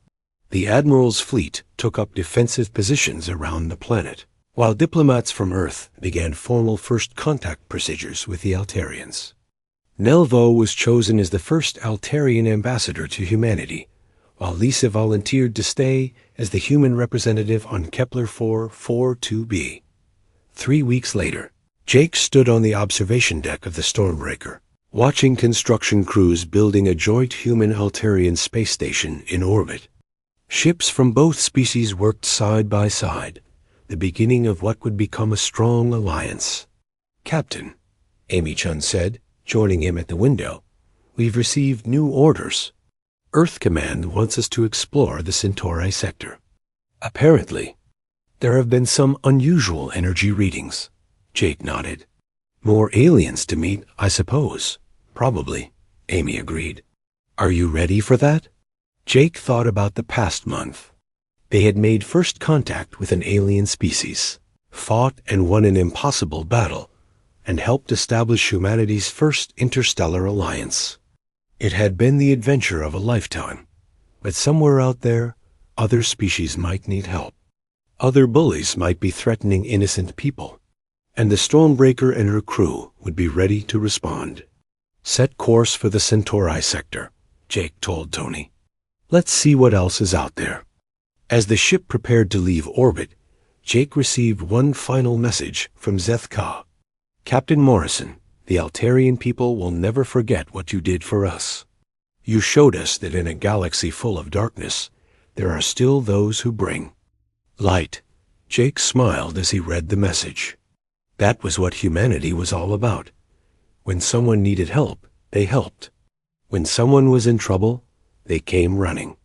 The Admiral's fleet took up defensive positions around the planet, while diplomats from Earth began formal first contact procedures with the Altarians. Nelvo was chosen as the first Altarian ambassador to humanity, while Lisa volunteered to stay as the human representative on Kepler 442b. 3 weeks later, Jake stood on the observation deck of the Stormbreaker, watching construction crews building a joint human-Altarian space station in orbit. Ships from both species worked side by side, the beginning of what would become a strong alliance. "Captain," Amy Chun said, joining him at the window, "we've received new orders. Earth Command wants us to explore the Centauri sector. Apparently, there have been some unusual energy readings." Jake nodded. "More aliens to meet, I suppose." "Probably," Amy agreed. Are you ready for that? Jake thought about the past month. They had made first contact with an alien species, fought and won an impossible battle, and helped establish humanity's first interstellar alliance. It had been the adventure of a lifetime, but somewhere out there, other species might need help. Other bullies might be threatening innocent people, and the Stormbreaker and her crew would be ready to respond. Set course for the Centauri sector, Jake told Tony. Let's see what else is out there. As the ship prepared to leave orbit, Jake received one final message from Zeth-Ka. Captain Morrison, the Altarian people will never forget what you did for us. You showed us that in a galaxy full of darkness, there are still those who bring light. Jake smiled as he read the message. That was what humanity was all about. When someone needed help, they helped. When someone was in trouble, they came running,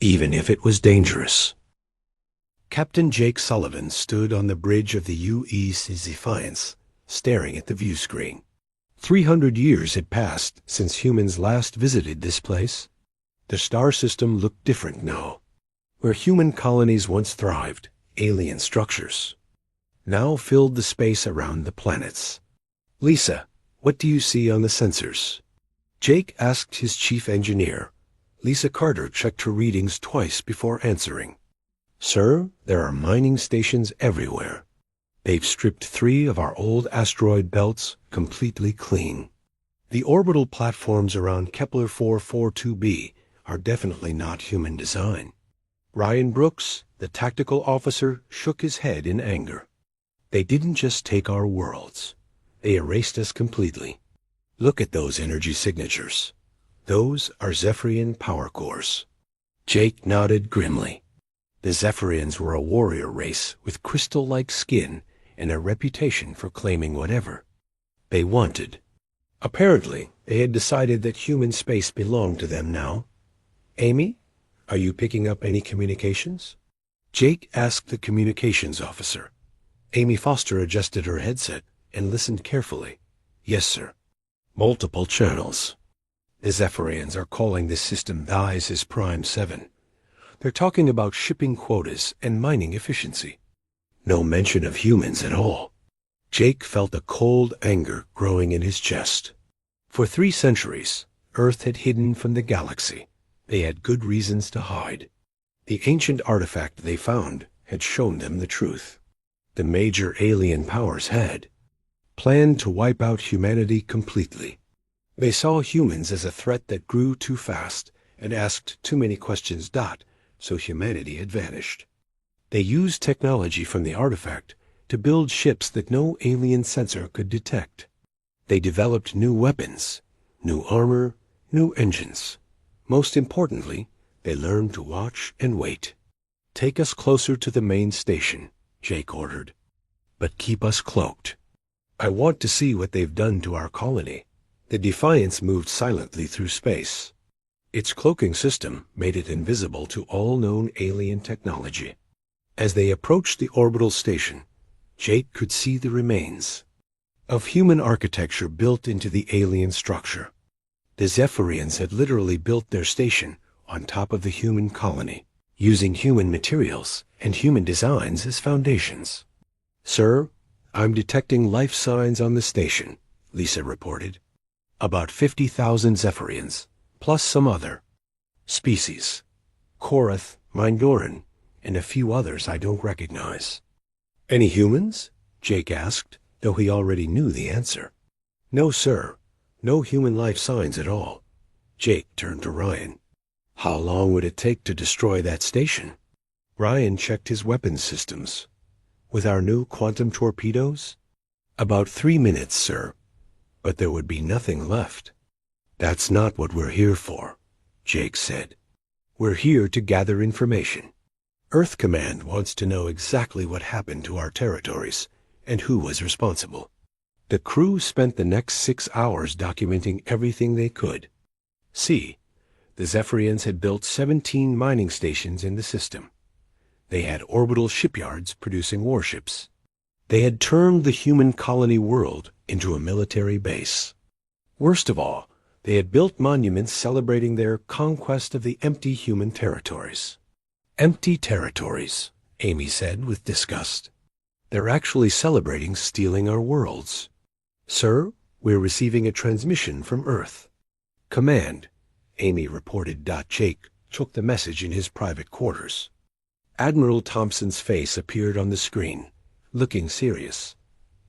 even if it was dangerous. Captain Jake Sullivan stood on the bridge of the UE's Defiance, staring at the view screen. 300 years had passed since humans last visited this place. The star system looked different now. Where human colonies once thrived, alien structures now filled the space around the planets. Lisa, what do you see on the sensors? Jake asked his chief engineer. Lisa Carter checked her readings twice before answering. Sir, there are mining stations everywhere. They've stripped 3 of our old asteroid belts completely clean. The orbital platforms around Kepler 442b are definitely not human design. Ryan Brooks, the tactical officer, shook his head in anger. They didn't just take our worlds. They erased us completely. Look at those energy signatures. Those are Zephyrian power cores. Jake nodded grimly. The Zephyrians were a warrior race with crystal-like skin and a reputation for claiming whatever they wanted. Apparently, they had decided that human space belonged to them now. Amy, are you picking up any communications? Jake asked the communications officer. Amy Foster adjusted her headset and listened carefully. Yes, sir. Multiple channels. The Zephyrians are calling this system Isis Prime 7. They're talking about shipping quotas and mining efficiency. No mention of humans at all. Jake felt a cold anger growing in his chest. For 3 centuries, Earth had hidden from the galaxy. They had good reasons to hide. The ancient artifact they found had shown them the truth. The major alien powers had planned to wipe out humanity completely. They saw humans as a threat that grew too fast and asked too many questions, so humanity had vanished. They used technology from the artifact to build ships that no alien sensor could detect. They developed new weapons, new armor, new engines. Most importantly, they learned to watch and wait. Take us closer to the main station, Jake ordered. But keep us cloaked. I want to see what they've done to our colony. The Defiance moved silently through space. Its cloaking system made it invisible to all known alien technology. As they approached the orbital station, Jake could see the remains of human architecture built into the alien structure. The Zephyrians had literally built their station on top of the human colony, using human materials and human designs as foundations. Sir, I'm detecting life signs on the station, Lisa reported. About 50,000 Zephyrians, plus some other species. Korath, Mindoran, and a few others I don't recognize. Any humans? Jake asked, though he already knew the answer. No, sir. No human life signs at all. Jake turned to Ryan. How long would it take to destroy that station? Ryan checked his weapons systems. With our new quantum torpedoes? About 3 minutes, sir. But there would be nothing left. That's not what we're here for, Jake said. We're here to gather information. Earth Command wants to know exactly what happened to our territories and who was responsible. The crew spent the next 6 hours documenting everything they could. See, the Zephyrians had built 17 mining stations in the system. They had orbital shipyards producing warships. They had turned the human colony world into a military base. Worst of all, They had built monuments celebrating their conquest of the empty human territories. Empty territories, Amy said with disgust. They're actually celebrating stealing our worlds. Sir, we're receiving a transmission from Earth. Command, Amy reported. Jake took the message in his private quarters. Admiral Thompson's face appeared on the screen, looking serious.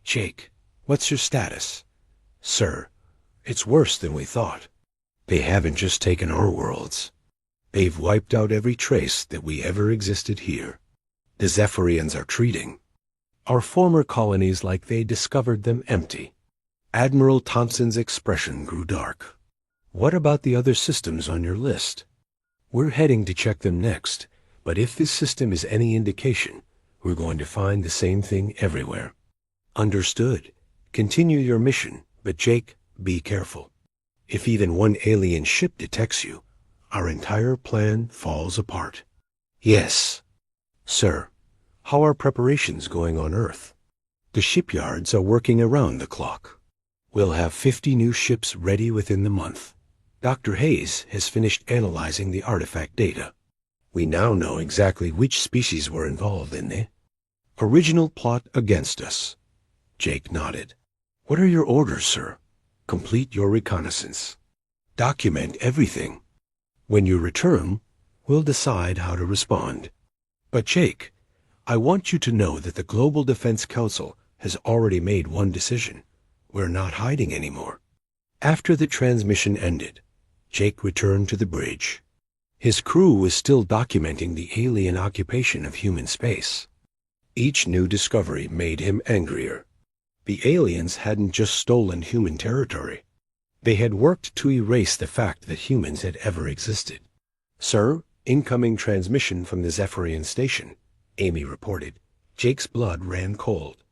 Jake, what's your status? Sir, it's worse than we thought. They haven't just taken our worlds. They've wiped out every trace that we ever existed here. The Zephyrians are treating our former colonies like they discovered them empty. Admiral Thompson's expression grew dark. What about the other systems on your list? We're heading to check them next, but if this system is any indication, we're going to find the same thing everywhere. Understood. Continue your mission, but Jake, be careful. If even one alien ship detects you, our entire plan falls apart. Yes. Sir, how are preparations going on Earth? The shipyards are working around the clock. We'll have 50 new ships ready within the month. Dr. Hayes has finished analyzing the artifact data. We now know exactly which species were involved in the original plot against us. Jake nodded. What are your orders, sir? Complete your reconnaissance. Document everything. When you return, we'll decide how to respond. But Jake, I want you to know that the Global Defense Council has already made one decision. We're not hiding anymore. After the transmission ended, Jake returned to the bridge. His crew was still documenting the alien occupation of human space. Each new discovery made him angrier. The aliens hadn't just stolen human territory. They had worked to erase the fact that humans had ever existed. Sir, incoming transmission from the Zephyrian station, Amy reported. Jake's blood ran cold.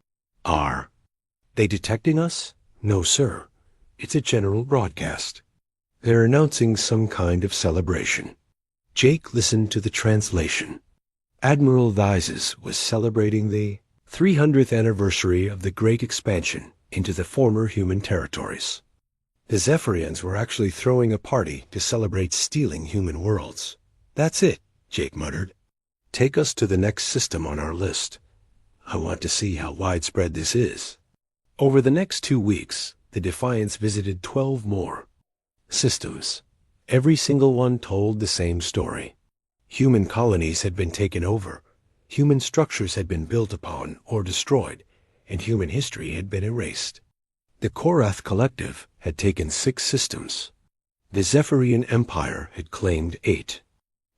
Are they detecting us? No, sir. It's a general broadcast. They're announcing some kind of celebration. Jake listened to the translation. Admiral Vyses was celebrating the 300th anniversary of the Great Expansion into the former human territories. The Zephyrians were actually throwing a party to celebrate stealing human worlds. That's it, Jake muttered. Take us to the next system on our list. I want to see how widespread this is. Over the next 2 weeks, the Defiance visited 12 more systems. Every single one told the same story. Human colonies had been taken over, human structures had been built upon or destroyed, and human history had been erased. The Korath Collective had taken 6 systems. The Zephyrian Empire had claimed 8.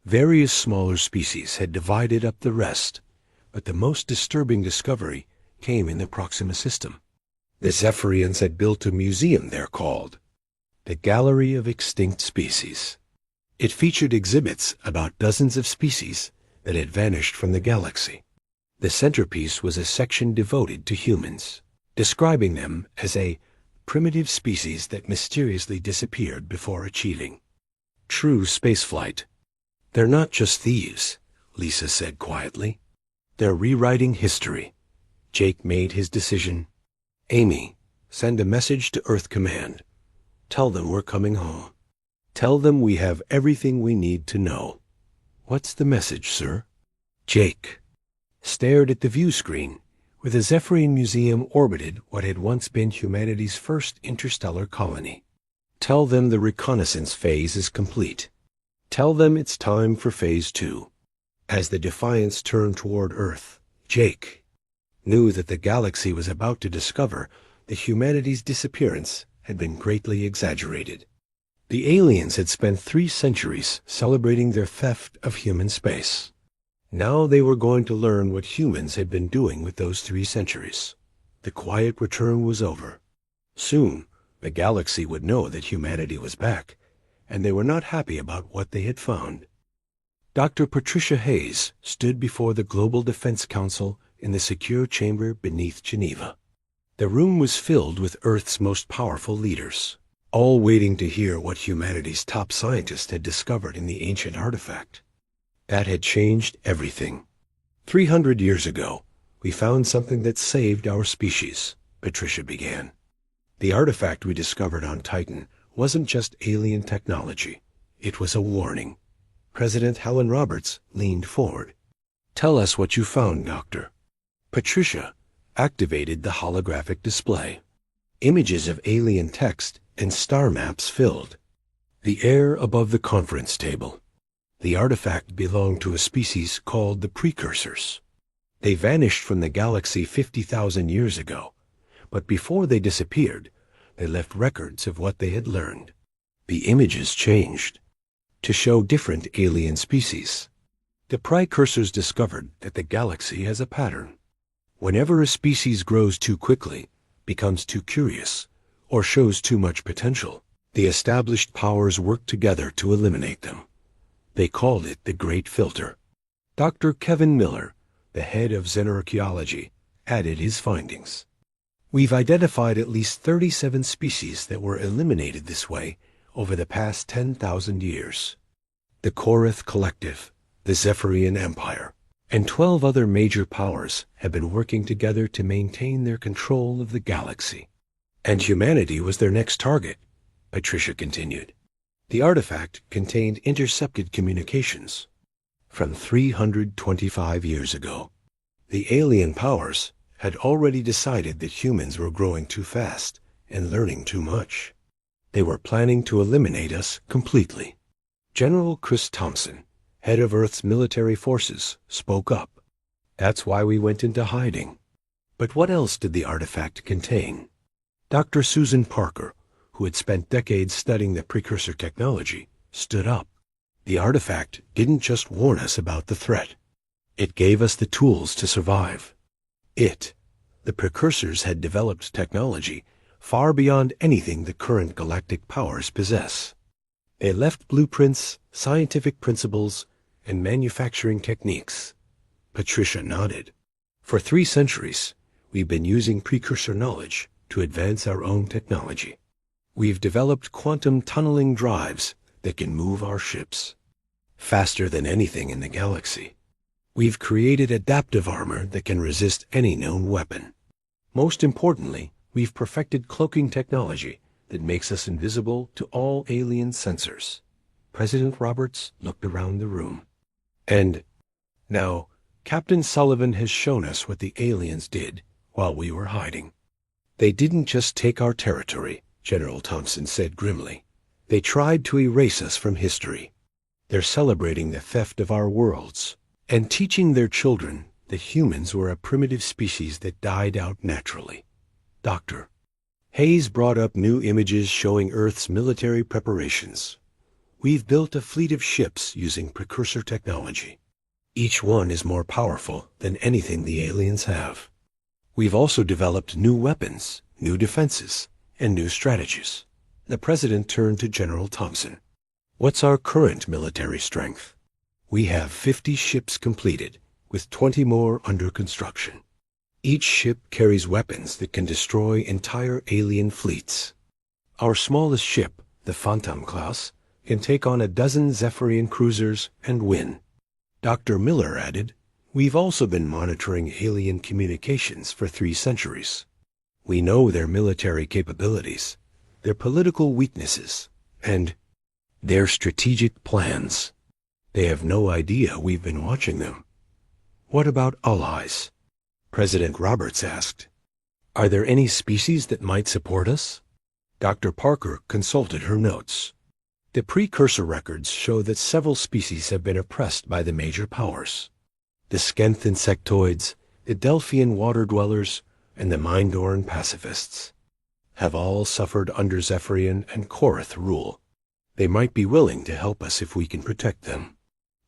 Various smaller species had divided up the rest, but the most disturbing discovery came in the Proxima system. The Zephyrians had built a museum there called the Gallery of Extinct Species. It featured exhibits about dozens of species that had vanished from the galaxy. The centerpiece was a section devoted to humans, describing them as a primitive species that mysteriously disappeared before achieving true spaceflight. They're not just thieves, Lisa said quietly. They're rewriting history. Jake made his decision. Amy, send a message to Earth Command. Tell them we're coming home. Tell them we have everything we need to know. What's the message, sir? Jake stared at the view screen, where the Zephyrian Museum orbited what had once been humanity's first interstellar colony. Tell them the reconnaissance phase is complete. Tell them it's time for Phase 2. As the Defiance turned toward Earth, Jake knew that the galaxy was about to discover that humanity's disappearance had been greatly exaggerated. The aliens had spent 3 centuries celebrating their theft of human space. Now they were going to learn what humans had been doing with those 3 centuries. The quiet return was over. Soon, the galaxy would know that humanity was back, and they were not happy about what they had found. Dr. Patricia Hayes stood before the Global Defense Council in the secure chamber beneath Geneva. The room was filled with Earth's most powerful leaders, all waiting to hear what humanity's top scientist had discovered in the ancient artifact. That had changed everything. 300 years ago, we found something that saved our species, Patricia began. The artifact we discovered on Titan wasn't just alien technology. It was a warning. President Helen Roberts leaned forward. "Tell us what you found, Doctor." Patricia activated the holographic display. Images of alien text and star maps filled the air above the conference table. The artifact belonged to a species called the Precursors. They vanished from the galaxy 50,000 years ago, but before they disappeared, they left records of what they had learned. The images changed to show different alien species. The Precursors discovered that the galaxy has a pattern. Whenever a species grows too quickly, becomes too curious, or shows too much potential, the established powers work together to eliminate them. They called it the Great Filter. Dr. Kevin Miller, the head of xenarchaeology, added his findings. "We've identified at least 37 species that were eliminated this way over the past 10,000 years. The Korath Collective, the Zephyrian Empire, and 12 other major powers have been working together to maintain their control of the galaxy. And humanity was their next target," Patricia continued. The artifact contained intercepted communications from 325 years ago. The alien powers had already decided that humans were growing too fast and learning too much. They were planning to eliminate us completely. General Chris Thompson, head of Earth's military forces, spoke up. "That's why we went into hiding." But what else did the artifact contain? Dr. Susan Parker, who had spent decades studying the precursor technology, stood up. The artifact didn't just warn us about the threat. It gave us the tools to survive. The precursors had developed technology far beyond anything the current galactic powers possess. They left blueprints, scientific principles, and manufacturing techniques. Patricia nodded. "For 3 centuries, we've been using precursor knowledge to advance our own technology. We've developed quantum tunneling drives that can move our ships faster than anything in the galaxy. We've created adaptive armor that can resist any known weapon. Most importantly, we've perfected cloaking technology that makes us invisible to all alien sensors." President Roberts looked around the room. "And now, Captain Sullivan has shown us what the aliens did while we were hiding." "They didn't just take our territory," General Thompson said grimly. "They tried to erase us from history. They're celebrating the theft of our worlds and teaching their children that humans were a primitive species that died out naturally." Dr. Hayes brought up new images showing Earth's military preparations. "We've built a fleet of ships using precursor technology. Each one is more powerful than anything the aliens have. We've also developed new weapons, new defenses, and new strategies." The president turned to General Thompson. "What's our current military strength?" "We have 50 ships completed, with 20 more under construction. Each ship carries weapons that can destroy entire alien fleets. Our smallest ship, the Phantom class, can take on a dozen Zephyrian cruisers and win." Dr. Miller added, "We've also been monitoring alien communications for 3 centuries. We know their military capabilities, their political weaknesses, and their strategic plans. They have no idea we've been watching them." "What about allies?" President Roberts asked. "Are there any species that might support us?" Dr. Parker consulted her notes. "The precursor records show that several species have been oppressed by the major powers. The Skenth insectoids, the Delphian water dwellers, and the Mindorn pacifists have all suffered under Zephyrian and Korath rule. They might be willing to help us if we can protect them."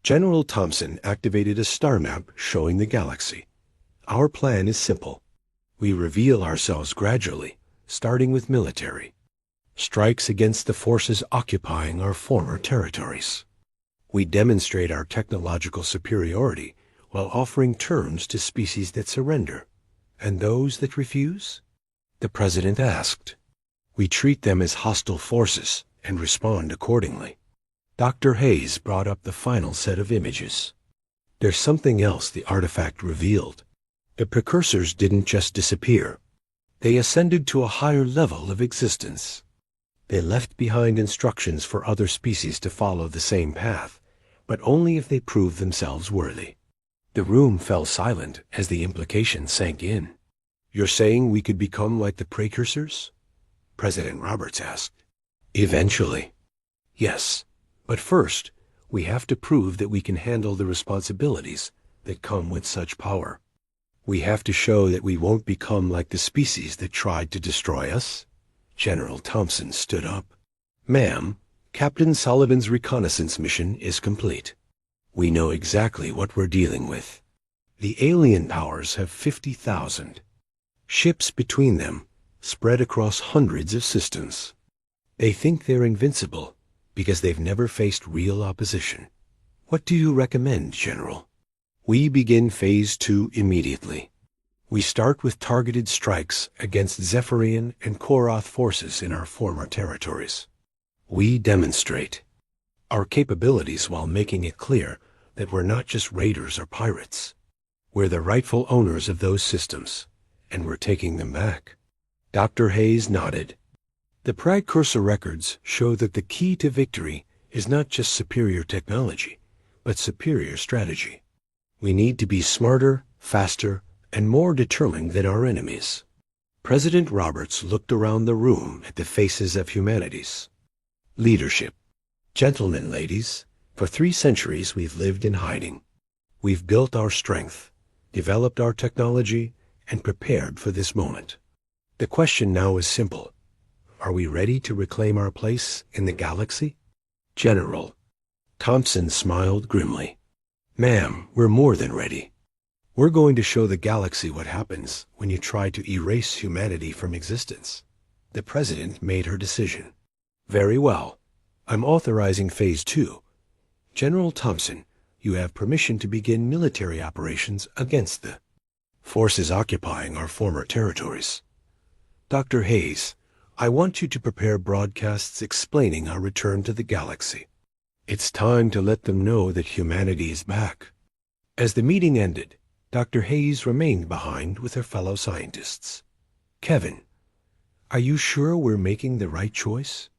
General Thompson activated a star map showing the galaxy. "Our plan is simple. We reveal ourselves gradually, starting with military strikes against the forces occupying our former territories. We demonstrate our technological superiority while offering terms to species that surrender. And those that refuse?" the president asked. "We treat them as hostile forces and respond accordingly." Dr. Hayes brought up the final set of images. "There's something else the artifact revealed. The precursors didn't just disappear. They ascended to a higher level of existence. They left behind instructions for other species to follow the same path, but only if they proved themselves worthy. The room fell silent as the implication sank in. "You're saying we could become like the precursors?" President Roberts asked. "Eventually. Yes, but first, we have to prove that we can handle the responsibilities that come with such power. We have to show that we won't become like the species that tried to destroy us." General Thompson stood up. "Ma'am, Captain Sullivan's reconnaissance mission is complete. We know exactly what we're dealing with. The alien powers have 50,000 ships between them, spread across hundreds of systems. They think they're invincible because they've never faced real opposition. What do you recommend, General?" "We begin Phase 2 immediately. We start with targeted strikes against Zephyrian and Koroth forces in our former territories. We demonstrate our capabilities while making it clear that we're not just raiders or pirates. We're the rightful owners of those systems, and we're taking them back." Dr. Hayes nodded. "The precursor records show that the key to victory is not just superior technology, but superior strategy. We need to be smarter, faster, and more determined than our enemies." President Roberts looked around the room at the faces of humanities. "Leadership. Gentlemen, ladies, for 3 centuries we've lived in hiding. We've built our strength, developed our technology, and prepared for this moment. The question now is simple. Are we ready to reclaim our place in the galaxy?" "General." Thompson smiled grimly. "Ma'am, we're more than ready. We're going to show the galaxy what happens when you try to erase humanity from existence." The President made her decision. "Very well. I'm authorizing Phase 2. General Thompson, you have permission to begin military operations against the forces occupying our former territories. Dr. Hayes, I want you to prepare broadcasts explaining our return to the galaxy. It's time to let them know that humanity is back." As the meeting ended, Dr. Hayes remained behind with her fellow scientists. "Kevin, are you sure we're making the right choice?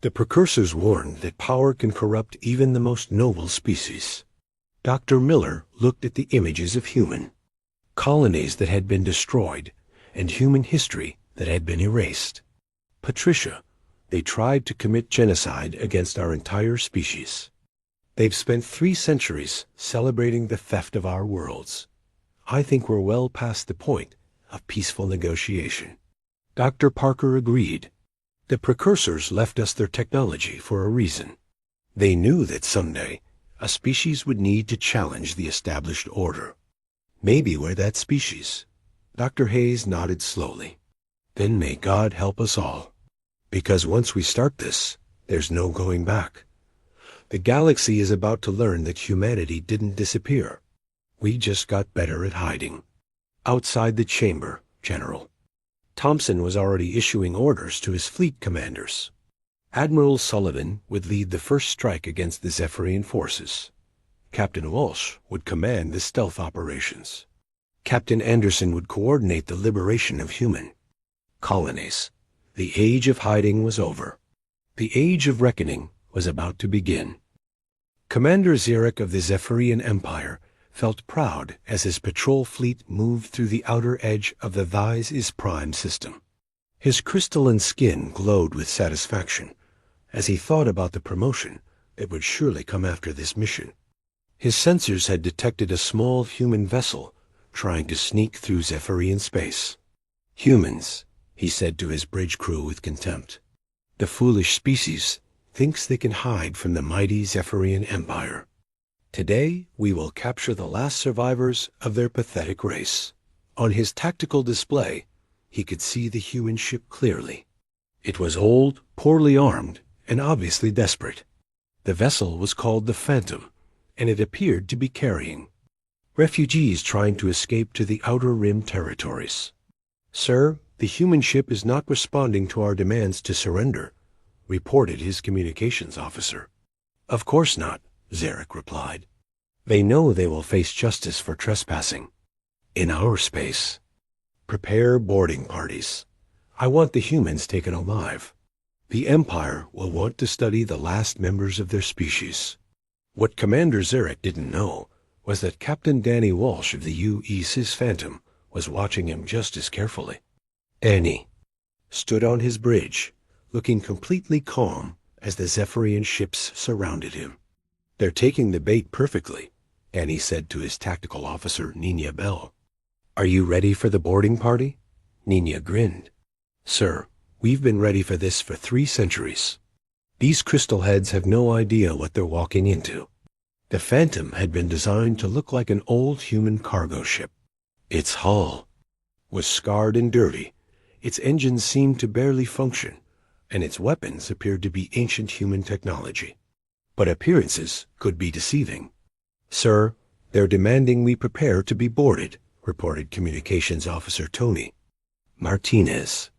The precursors warned that power can corrupt even the most noble species." Dr. Miller looked at the images of human colonies that had been destroyed and human history that had been erased. "Patricia, they tried to commit genocide against our entire species. They've spent 3 centuries celebrating the theft of our worlds. I think we're well past the point of peaceful negotiation." Dr. Parker agreed. "The precursors left us their technology for a reason. They knew that someday a species would need to challenge the established order. Maybe we're that species." Dr. Hayes nodded slowly. "Then may God help us all. Because once we start this, there's no going back. The galaxy is about to learn that humanity didn't disappear. We just got better at hiding." Outside the chamber, General, Thompson was already issuing orders to his fleet commanders. Admiral Sullivan would lead the first strike against the Zephyrian forces. Captain Walsh would command the stealth operations. Captain Anderson would coordinate the liberation of human colonies. The age of hiding was over. The age of reckoning was about to begin. Commander Zarek of the Zephyrian Empire felt proud as his patrol fleet moved through the outer edge of the Thys is Prime system. His crystalline skin glowed with satisfaction as he thought about the promotion that would surely come after this mission. His sensors had detected a small human vessel trying to sneak through Zephyrian space. "Humans," he said to his bridge crew with contempt. "The foolish species thinks they can hide from the mighty Zephyrian Empire. Today we will capture the last survivors of their pathetic race." On his tactical display, he could see the human ship clearly. It was old, poorly armed, and obviously desperate. The vessel was called the Phantom, and it appeared to be carrying refugees trying to escape to the Outer Rim territories. "Sir, the human ship is not responding to our demands to surrender," reported his communications officer. "Of course not," Zarek replied. "They know they will face justice for trespassing in our space. Prepare boarding parties. I want the humans taken alive." The Empire will want to study the last members of their species. What Commander Zarek didn't know was that Captain Danny Walsh of the UESIS Phantom was watching him just as carefully. Annie stood on his bridge, looking completely calm as the Zephyrian ships surrounded him. "They're taking the bait perfectly," Annie said to his tactical officer, Nina Bell. "Are you ready for the boarding party?" Nina grinned. "Sir, we've been ready for this for 3 centuries. These crystal heads have no idea what they're walking into." The Phantom had been designed to look like an old human cargo ship. Its hull was scarred and dirty, its engines seemed to barely function, and its weapons appeared to be ancient human technology. But appearances could be deceiving. "Sir, they're demanding we prepare to be boarded," reported Communications Officer Tony Martinez.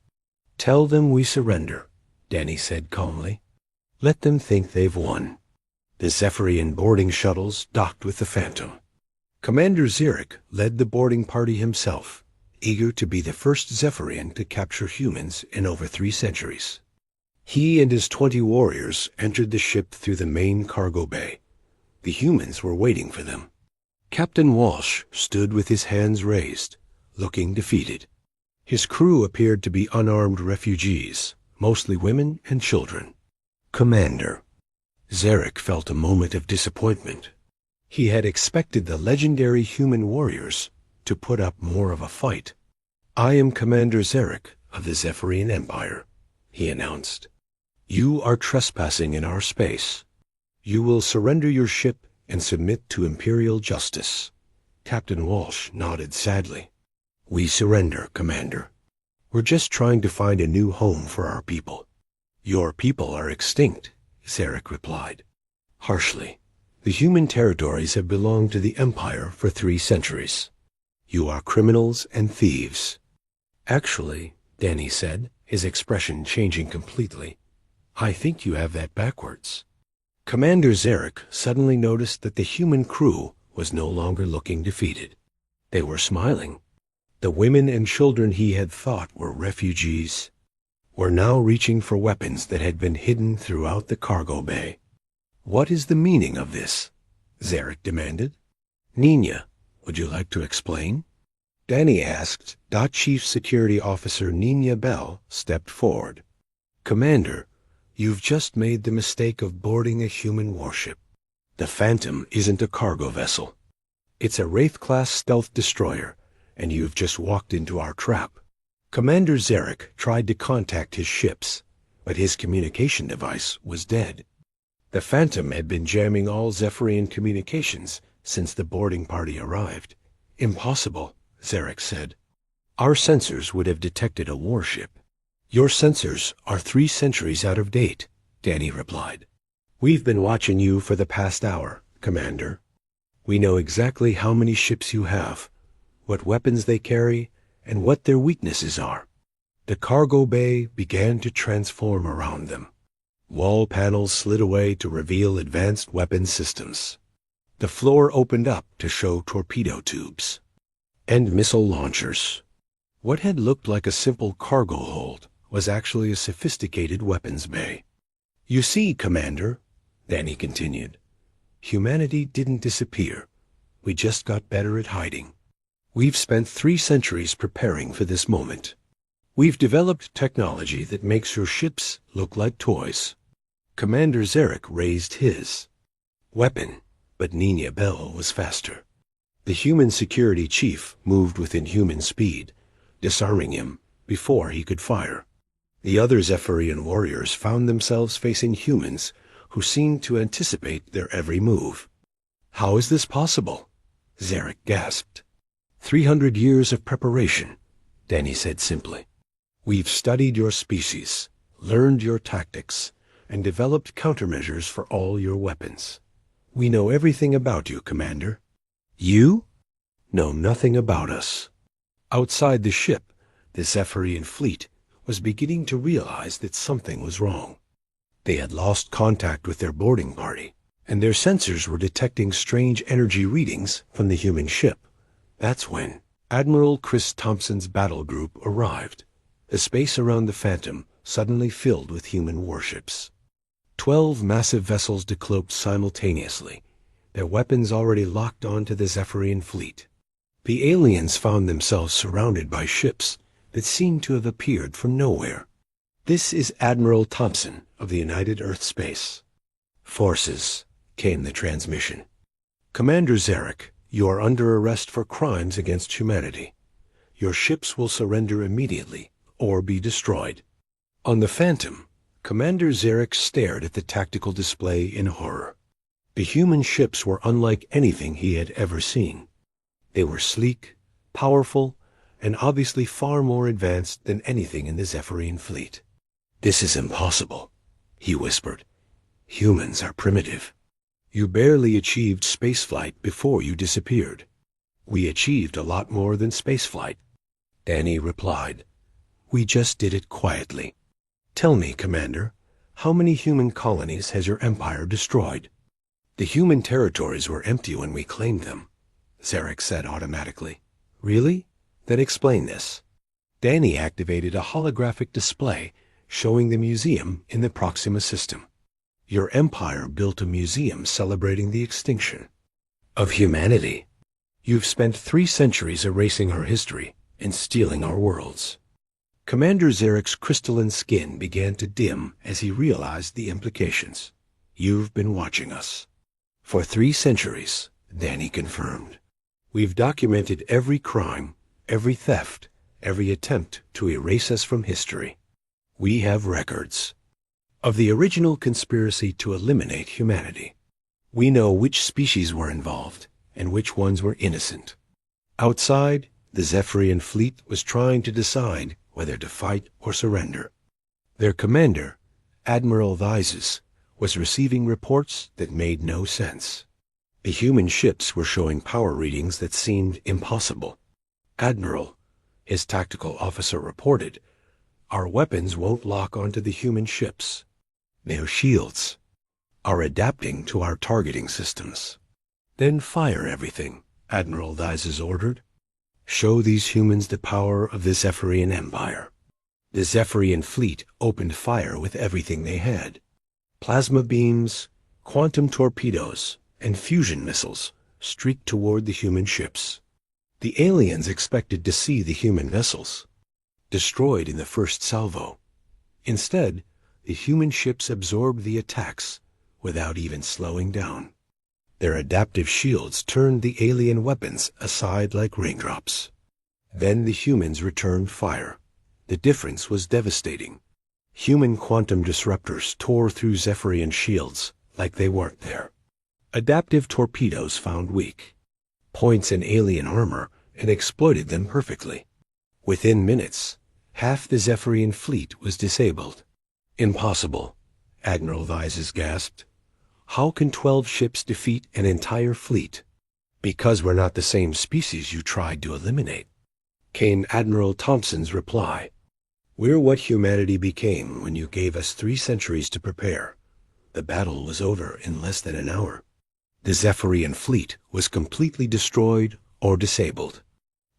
"Tell them we surrender," Danny said calmly. "Let them think they've won." The Zephyrian boarding shuttles docked with the Phantom. Commander Zarek led the boarding party himself, eager to be the first Zephyrian to capture humans in over 3 centuries. He and his 20 warriors entered the ship through the main cargo bay. The humans were waiting for them. Captain Walsh stood with his hands raised, looking defeated. His crew appeared to be unarmed refugees, mostly women and children. "Commander." Zarek felt a moment of disappointment. He had expected the legendary human warriors to put up more of a fight. "I am Commander Zarek of the Zephyrian Empire," he announced. "You are trespassing in our space. You will surrender your ship and submit to Imperial justice." Captain Walsh nodded sadly. "We surrender, Commander. We're just trying to find a new home for our people." "Your people are extinct," Zarek replied harshly. "The human territories have belonged to the Empire for 3 centuries. You are criminals and thieves." "Actually," Danny said, his expression changing completely, "I think you have that backwards." Commander Zarek suddenly noticed that the human crew was no longer looking defeated. They were smiling. The women and children he had thought were refugees were now reaching for weapons that had been hidden throughout the cargo bay. "What is the meaning of this?" Zarek demanded. "Nina, would you like to explain?" Danny asked. Chief Security Officer Nina Bell stepped forward. "Commander, you've just made the mistake of boarding a human warship. The Phantom isn't a cargo vessel. It's a Wraith-class stealth destroyer, and you've just walked into our trap." Commander Zarek tried to contact his ships, but his communication device was dead. The Phantom had been jamming all Zephyrian communications since the boarding party arrived. "Impossible," Zarek said. "Our sensors would have detected a warship." "Your sensors are 3 centuries out of date," Danny replied. "We've been watching you for the past hour, Commander. We know exactly how many ships you have, what weapons they carry, and what their weaknesses are." The cargo bay began to transform around them. Wall panels slid away to reveal advanced weapon systems. The floor opened up to show torpedo tubes and missile launchers. What had looked like a simple cargo hold was actually a sophisticated weapons bay. "You see, Commander," Danny continued, "humanity didn't disappear. We just got better at hiding. We've spent 3 centuries preparing for this moment. We've developed technology that makes your ships look like toys." Commander Zarek raised his weapon, but Nina Bell was faster. The human security chief moved with inhuman speed, disarming him before he could fire. The other Zephyrian warriors found themselves facing humans who seemed to anticipate their every move. "How is this possible?" Zarek gasped. 300 years of preparation," Danny said simply. "We've studied your species, learned your tactics, and developed countermeasures for all your weapons. We know everything about you, Commander." "You?" "Know nothing about us." Outside the ship, the Zephyrian fleet was beginning to realize that something was wrong. They had lost contact with their boarding party, and their sensors were detecting strange energy readings from the human ship. That's when Admiral Chris Thompson's battle group arrived. The space around the Phantom suddenly filled with human warships. 12 massive vessels decloaked simultaneously, their weapons already locked onto the Zephyrian fleet. The aliens found themselves surrounded by ships that seemed to have appeared from nowhere. "This is Admiral Thompson of the United Earth Space Forces," came the transmission. "Commander Zarek, you are under arrest for crimes against humanity. Your ships will surrender immediately or be destroyed." On the Phantom, Commander Zarek stared at the tactical display in horror. The human ships were unlike anything he had ever seen. They were sleek, powerful, and obviously far more advanced than anything in the Zephyrian fleet. "This is impossible," he whispered. "Humans are primitive. You barely achieved spaceflight before you disappeared." "We achieved a lot more than spaceflight," Danny replied. "We just did it quietly. Tell me, Commander, how many human colonies has your empire destroyed?" "The human territories were empty when we claimed them," Zarek said automatically. "Really? Then explain this." Danny activated a holographic display showing the museum in the Proxima system. "Your empire built a museum celebrating the extinction of humanity. You've spent 3 centuries erasing our history and stealing our worlds." Commander Zarek's crystalline skin began to dim as he realized the implications. "You've been watching us for 3 centuries, Danny confirmed. "We've documented every crime, every theft, every attempt to erase us from history. We have records of the original conspiracy to eliminate humanity. We know which species were involved and which ones were innocent." Outside, the Zephyrian fleet was trying to decide whether to fight or surrender. Their commander, Admiral Vyses, was receiving reports that made no sense. The human ships were showing power readings that seemed impossible. "Admiral," his tactical officer reported, "our weapons won't lock onto the human ships. Their shields are adapting to our targeting systems." "Then fire everything," Admiral Vyses ordered. "Show these humans the power of the Zephyrian Empire." The Zephyrian fleet opened fire with everything they had. Plasma beams, quantum torpedoes, and fusion missiles streaked toward the human ships. The aliens expected to see the human vessels destroyed in the first salvo. Instead, the human ships absorbed the attacks without even slowing down. Their adaptive shields turned the alien weapons aside like raindrops. Then the humans returned fire. The difference was devastating. Human quantum disruptors tore through Zephyrian shields like they weren't there. Adaptive torpedoes found weak points in alien armor and exploited them perfectly. Within minutes, half the Zephyrian fleet was disabled. "Impossible," Admiral Vyses gasped. "How can 12 ships defeat an entire fleet?" "Because we're not the same species you tried to eliminate," came Admiral Thompson's reply. "We're what humanity became when you gave us 3 centuries to prepare. The battle was over in less than an hour. The Zephyrian fleet was completely destroyed or disabled."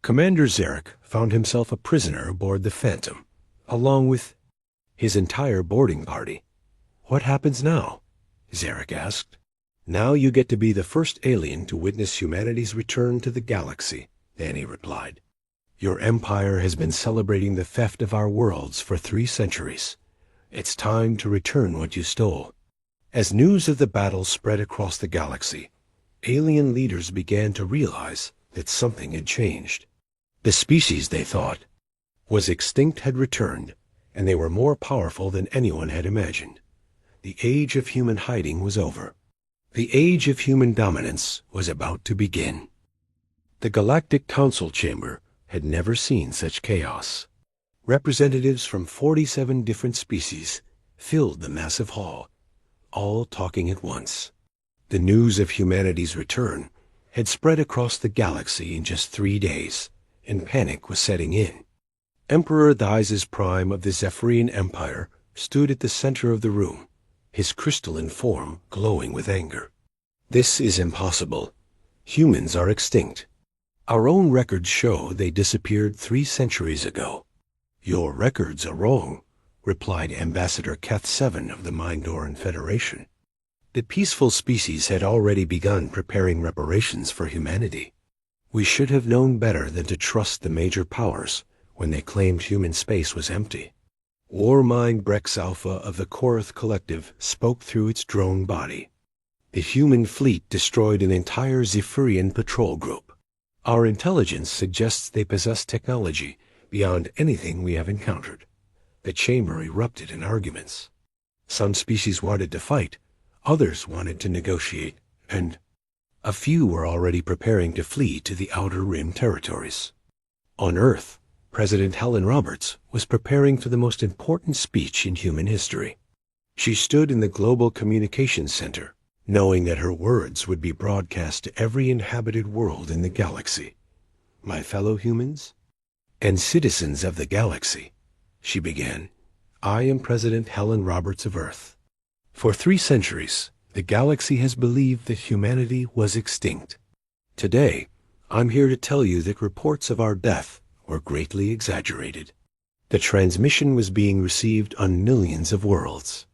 Commander Zarek found himself a prisoner aboard the Phantom, along with his entire boarding party. "What happens now?" Zarek asked. "Now you get to be the first alien to witness humanity's return to the galaxy," Danny replied. "Your empire has been celebrating the theft of our worlds for 3 centuries. It's time to return what you stole." As news of the battle spread across the galaxy, alien leaders began to realize that something had changed. The species they thought was extinct had returned, and they were more powerful than anyone had imagined. The age of human hiding was over. The age of human dominance was about to begin. The Galactic Council chamber had never seen such chaos. Representatives from 47 different species filled the massive hall, all talking at once. The news of humanity's return had spread across the galaxy in just 3 days, and panic was setting in. Emperor Vyses Prime of the Zephyrian Empire stood at the center of the room, his crystalline form glowing with anger. "This is impossible. Humans are extinct. Our own records show they disappeared 3 centuries ago. Your records are wrong, replied Ambassador Keth 7 of the Mindoran Federation. The peaceful species had already begun preparing reparations for humanity. We should have known better than to trust the major powers when they claimed human space was empty. Warmind Brex Alpha of the Korath Collective spoke through its drone body. The human fleet destroyed an entire Zephyrian patrol group. Our intelligence suggests they possess technology beyond anything we have encountered. The chamber erupted in arguments. Some species wanted to fight, others wanted to negotiate, and a few were already preparing to flee to the Outer Rim territories. On Earth, President Helen Roberts was preparing for the most important speech in human history. She stood in the Global Communications Center, knowing that her words would be broadcast to every inhabited world in the galaxy. My fellow humans and citizens of the galaxy, she began, I am President Helen Roberts of Earth. For 3 centuries, the galaxy has believed that humanity was extinct. Today, I'm here to tell you that reports of our death were greatly exaggerated. The transmission was being received on millions of worlds.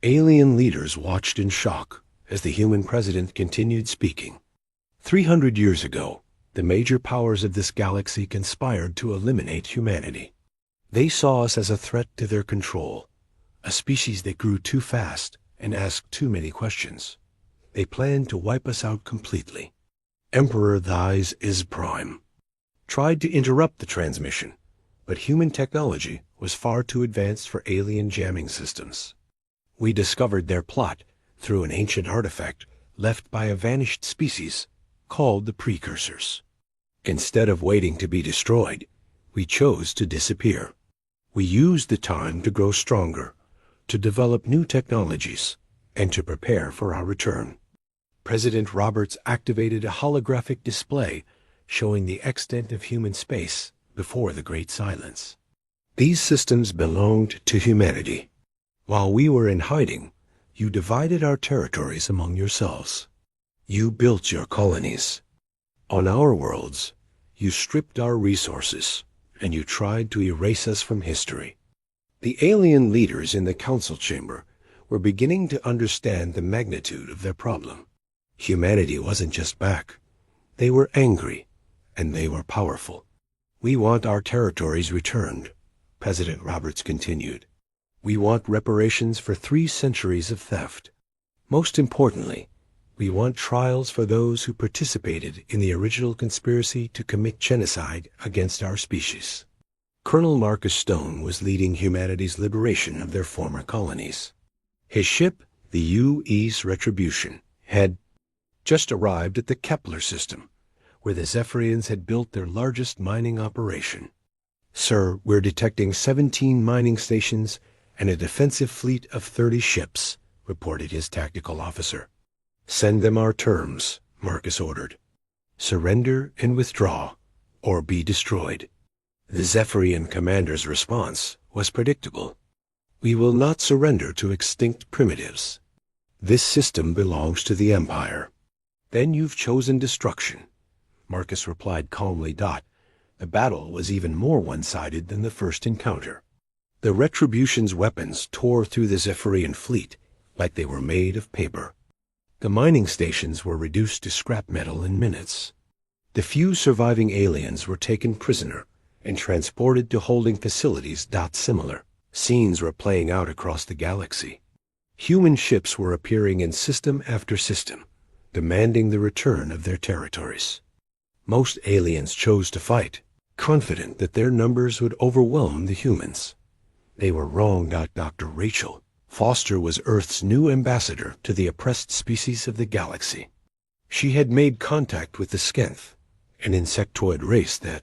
Alien leaders watched in shock as the human president continued speaking. 300 years ago, the major powers of this galaxy conspired to eliminate humanity. They saw us as a threat to their control, a species that grew too fast and asked too many questions. They planned to wipe us out completely. Emperor Thys is Prime tried to interrupt the transmission, but human technology was far too advanced for alien jamming systems. We discovered their plot through an ancient artifact left by a vanished species called the Precursors. Instead of waiting to be destroyed, we chose to disappear. We used the time to grow stronger, to develop new technologies, and to prepare for our return. President Roberts activated a holographic display showing the extent of human space before the Great Silence. These systems belonged to humanity. While we were in hiding, you divided our territories among yourselves. You built your colonies. On our worlds, you stripped our resources, and you tried to erase us from history. The alien leaders in the council chamber were beginning to understand the magnitude of their problem. Humanity wasn't just back. They were angry, and they were powerful. We want our territories returned, President Roberts continued. We want reparations for 3 centuries of theft. Most importantly, we want trials for those who participated in the original conspiracy to commit genocide against our species. Colonel Marcus Stone was leading humanity's liberation of their former colonies. His ship, the U.E.'s Retribution, had just arrived at the Kepler system, where the Zephyrians had built their largest mining operation. Sir, we're detecting 17 mining stations and a defensive fleet of 30 ships, reported his tactical officer. Send them our terms, Marcus ordered. Surrender and withdraw, or be destroyed. The Zephyrian commander's response was predictable. We will not surrender to extinct primitives. This system belongs to the Empire. Then you've chosen destruction, Marcus replied calmly. The battle was even more one-sided than the first encounter. The Retribution's weapons tore through the Zephyrian fleet like they were made of paper. The mining stations were reduced to scrap metal in minutes. The few surviving aliens were taken prisoner and transported to holding facilities. Similar scenes were playing out across the galaxy. Human ships were appearing in system after system, demanding the return of their territories. Most aliens chose to fight, confident that their numbers would overwhelm the humans. They were wrong. Dr. Rachel Foster was Earth's new ambassador to the oppressed species of the galaxy. She had made contact with the Skenth, an insectoid race that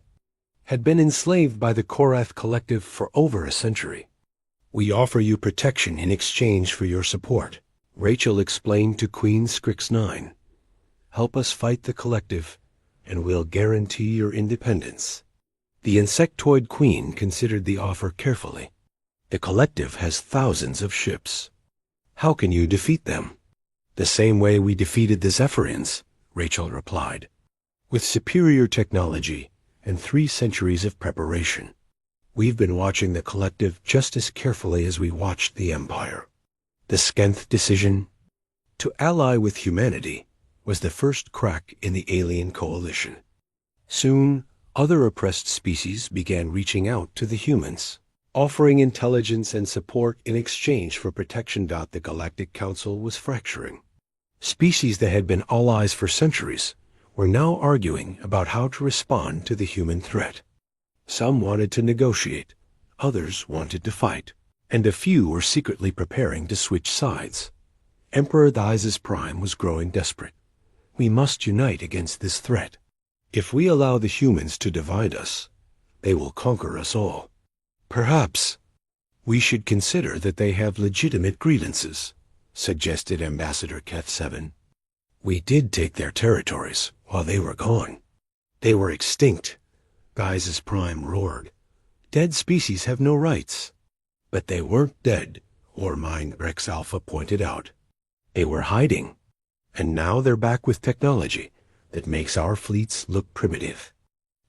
had been enslaved by the Korath Collective for over a century. We offer you protection in exchange for your support, Rachel explained to Queen Scrix 9. Help us fight the Collective, and we'll guarantee your independence. The insectoid queen considered the offer carefully. The Collective has thousands of ships. How can you defeat them? The same way we defeated the Zephyrians, Rachel replied. With superior technology and 3 centuries of preparation. We've been watching the collective just as carefully as we watched the Empire. The Skenth decision to ally with humanity was the first crack in the alien coalition. Soon, other oppressed species began reaching out to the humans, offering intelligence and support in exchange for protection. The Galactic Council was fracturing. Species that had been allies for centuries were now arguing about how to respond to the human threat. Some wanted to negotiate, others wanted to fight, and a few were secretly preparing to switch sides. Emperor Thais Prime was growing desperate. We must unite against this threat. If we allow the humans to divide us, they will conquer us all. Perhaps we should consider that they have legitimate grievances, suggested Ambassador Keth 7. We did take their territories while they were gone. They were extinct, Thais Prime roared. Dead species have no rights. But they weren't dead, or Mind Rex Alpha pointed out. They were hiding, and now they're back with technology that makes our fleets look primitive.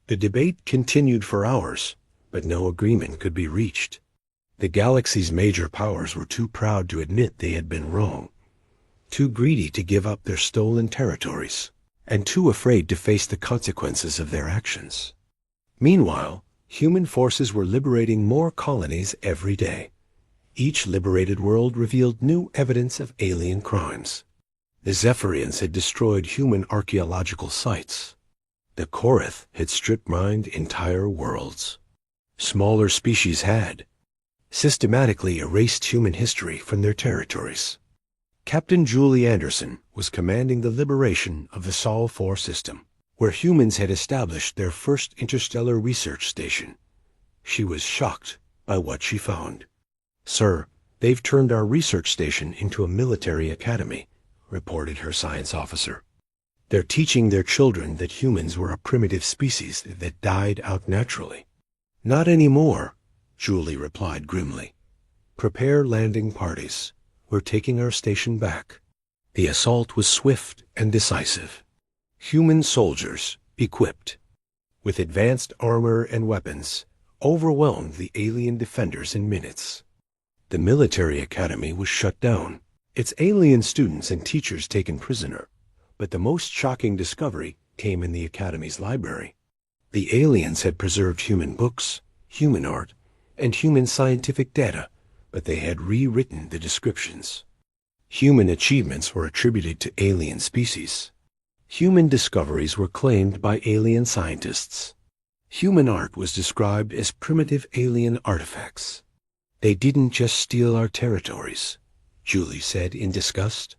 The debate continued for hours, but no agreement could be reached. The galaxy's major powers were too proud to admit they had been wrong, too greedy to give up their stolen territories, and too afraid to face the consequences of their actions. Meanwhile, human forces were liberating more colonies every day. Each liberated world revealed new evidence of alien crimes. The Zephyrians had destroyed human archaeological sites. The Korath had strip-mined entire worlds. Smaller species had systematically erased human history from their territories. Captain Julie Anderson was commanding the liberation of the Sol 4 system, where humans had established their first interstellar research station. She was shocked by what she found. "Sir, they've turned our research station into a military academy," reported her science officer. "They're teaching their children that humans were a primitive species that died out naturally." "Not anymore," Julie replied grimly. "Prepare landing parties. We're taking our station back." The assault was swift and decisive. Human soldiers, equipped with advanced armor and weapons, overwhelmed the alien defenders in minutes. The military academy was shut down, its alien students and teachers taken prisoner. But the most shocking discovery came in the academy's library. The aliens had preserved human books, human art, and human scientific data, but they had rewritten the descriptions. Human achievements were attributed to alien species. Human discoveries were claimed by alien scientists. Human art was described as primitive alien artifacts. "They didn't just steal our territories," Julie said in disgust.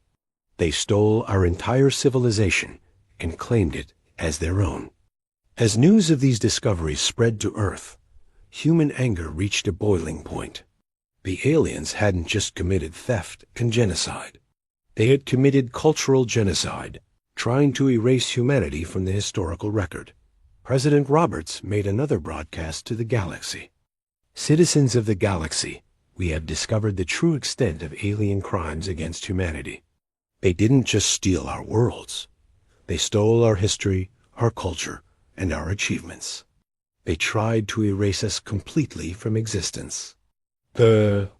"They stole our entire civilization and claimed it as their own." As news of these discoveries spread to Earth, human anger reached a boiling point. The aliens hadn't just committed theft and genocide. They had committed cultural genocide, trying to erase humanity from the historical record. President Roberts made another broadcast to the galaxy. "Citizens of the galaxy, we have discovered the true extent of alien crimes against humanity. They didn't just steal our worlds. They stole our history, our culture, and our achievements. They tried to erase us completely from existence." The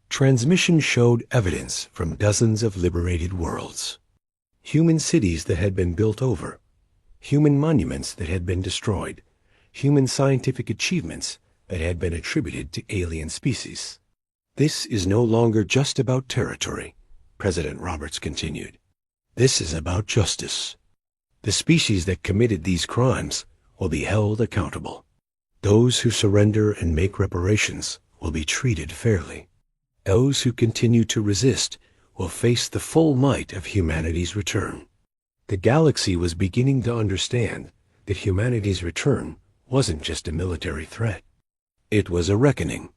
transmission showed evidence from dozens of liberated worlds. Human cities that had been built over, human monuments that had been destroyed, human scientific achievements that had been attributed to alien species. "This is no longer just about territory," President Roberts continued. "This is about justice. The species that committed these crimes will be held accountable. Those who surrender and make reparations will be treated fairly. Those who continue to resist will face the full might of humanity's return." The galaxy was beginning to understand that humanity's return wasn't just a military threat. It was a reckoning.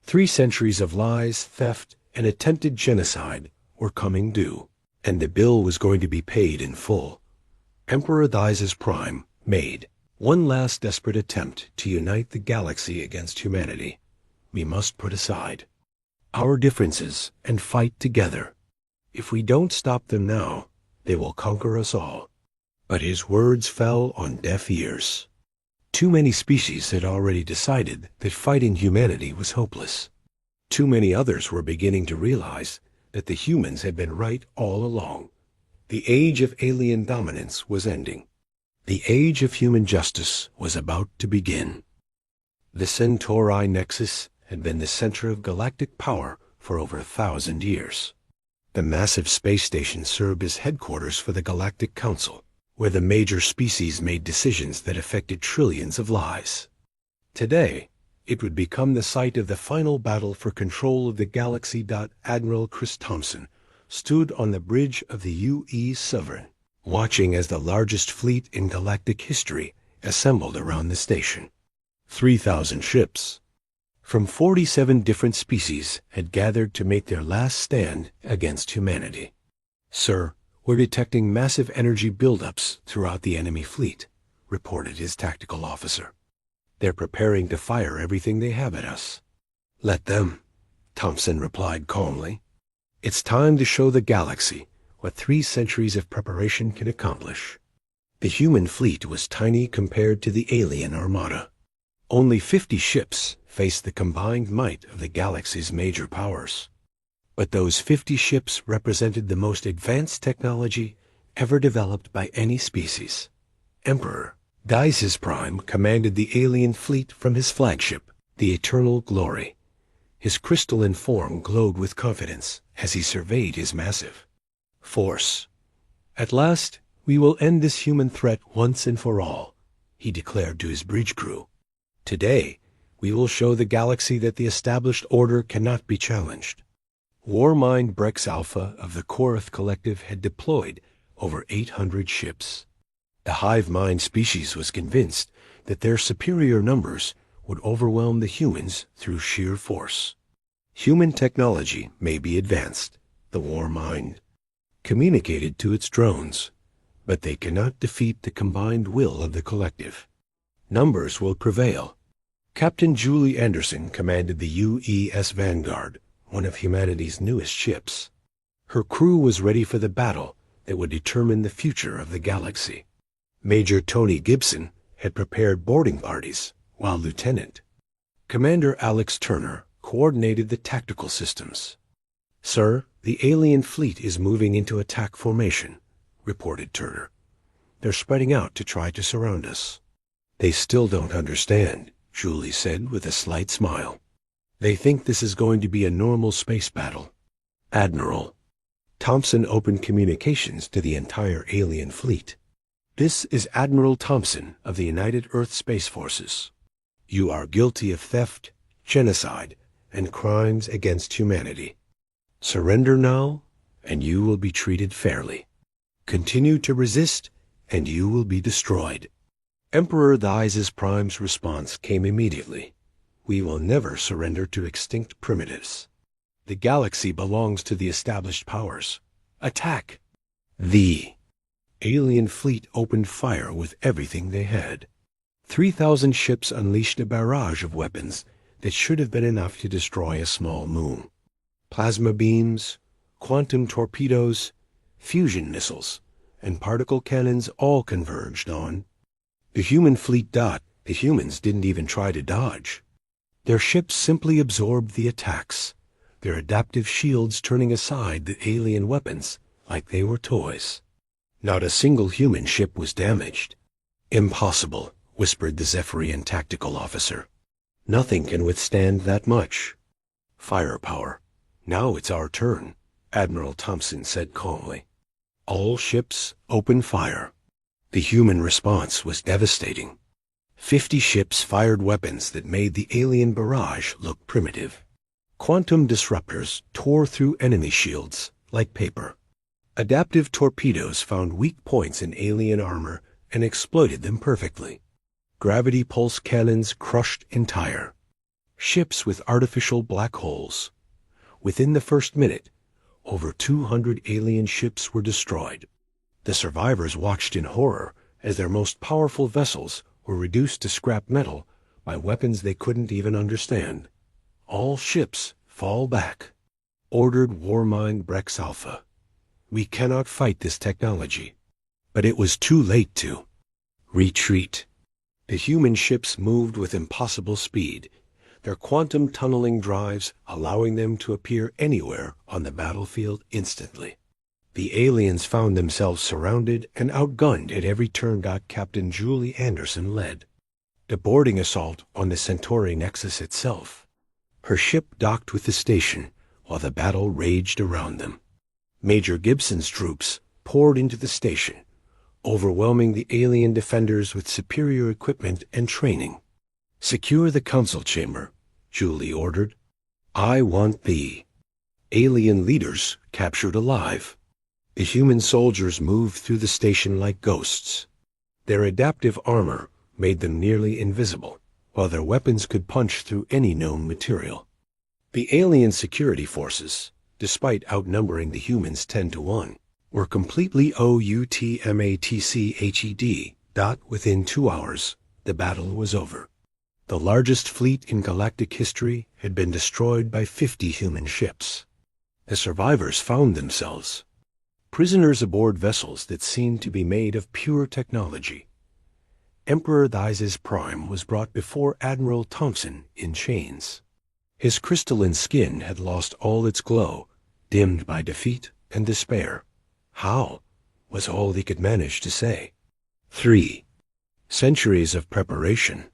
3 centuries of lies, theft, and attempted genocide were coming due, and the bill was going to be paid in full. Emperor Thais Prime made one last desperate attempt to unite the galaxy against humanity. We must put aside our differences and fight together. If we don't stop them now, they will conquer us all. But his words fell on deaf ears. Too many species had already decided that fighting humanity was hopeless. Too many others were beginning to realize that the humans had been right all along. The age of alien dominance was ending. The age of human justice was about to begin. The Centauri Nexus had been the center of galactic power for over 1,000 years. The massive space station served as headquarters for the Galactic Council, where the major species made decisions that affected trillions of lives. Today, it would become the site of the final battle for control of the galaxy. Admiral Chris Thompson stood on the bridge of the UE Sovereign, watching as the largest fleet in galactic history assembled around the station. 3,000 ships from 47 different species had gathered to make their last stand against humanity. "Sir, we're detecting massive energy buildups throughout the enemy fleet," reported his tactical officer. "They're preparing to fire everything they have at us." "Let them," Thompson replied calmly. "It's time to show the galaxy what 3 centuries of preparation can accomplish." The human fleet was tiny compared to the alien armada. Only 50 ships faced the combined might of the galaxy's major powers. But those 50 ships represented the most advanced technology ever developed by any species. Emperor Daises Prime commanded the alien fleet from his flagship, the Eternal Glory. His crystalline form glowed with confidence as he surveyed his massive force. "At last, we will end this human threat once and for all," he declared to his bridge crew. "Today, we will show the galaxy that the established order cannot be challenged." Warmind Brex Alpha of the Korath Collective had deployed over 800 ships. The hive mind species was convinced that their superior numbers would overwhelm the humans through sheer force. Human technology may be advanced, the Warmind communicated to its drones, but they cannot defeat the combined will of the collective. Numbers will prevail. Captain Julie Anderson commanded the UES Vanguard, one of humanity's newest ships. Her crew was ready for the battle that would determine the future of the galaxy. Major Tony Gibson had prepared boarding parties, while Lieutenant Commander Alex Turner coordinated the tactical systems. "Sir, the alien fleet is moving into attack formation," reported Turner. "They're spreading out to try to surround us." "They still don't understand," Julie said with a slight smile. "They think this is going to be a normal space battle." "Admiral." Thompson opened communications to the entire alien fleet. "This is Admiral Thompson of the United Earth Space Forces. You are guilty of theft, genocide, and crimes against humanity. Surrender now, and you will be treated fairly. Continue to resist, and you will be destroyed." Emperor Daises Prime's response came immediately. "We will never surrender to extinct primitives. The galaxy belongs to the established powers. Attack!" The alien fleet opened fire with everything they had. 3,000 ships unleashed a barrage of weapons that should have been enough to destroy a small moon. Plasma beams, quantum torpedoes, fusion missiles, and particle cannons all converged on the human fleet. The humans didn't even try to dodge. Their ships simply absorbed the attacks, their adaptive shields turning aside the alien weapons like they were toys. Not a single human ship was damaged. "Impossible," whispered the Zephyrian tactical officer. "Nothing can withstand that much." "Firepower. Now it's our turn," Admiral Thompson said calmly. All ships opened fire. The human response was devastating. 50 ships fired weapons that made the alien barrage look primitive. Quantum disruptors tore through enemy shields like paper. Adaptive torpedoes found weak points in alien armor and exploited them perfectly. Gravity pulse cannons crushed entire ships with artificial black holes. Within the first minute, over 200 alien ships were destroyed. The survivors watched in horror as their most powerful vessels were reduced to scrap metal by weapons they couldn't even understand. "All ships fall back," ordered Warmind Brex Alpha. "We cannot fight this technology." But it was too late to retreat. The human ships moved with impossible speed, their quantum tunneling drives allowing them to appear anywhere on the battlefield instantly. The aliens found themselves surrounded and outgunned at every turn. Captain Julie Anderson led the boarding assault on the Centauri Nexus itself. Her ship docked with the station while the battle raged around them. Major Gibson's troops poured into the station, overwhelming the alien defenders with superior equipment and training. "Secure the council chamber," Julie ordered. "I want the alien leaders captured alive." The human soldiers moved through the station like ghosts. Their adaptive armor made them nearly invisible, while their weapons could punch through any known material. The alien security forces, despite outnumbering the humans 10-1, were completely outmatched. Within 2 hours, the battle was over. The largest fleet in galactic history had been destroyed by 50 human ships. The survivors found themselves prisoners aboard vessels that seemed to be made of pure technology. Emperor Thyses Prime was brought before Admiral Thompson in chains. His crystalline skin had lost all its glow, dimmed by defeat and despair. "How?" was all he could manage to say. 3 centuries of preparation,"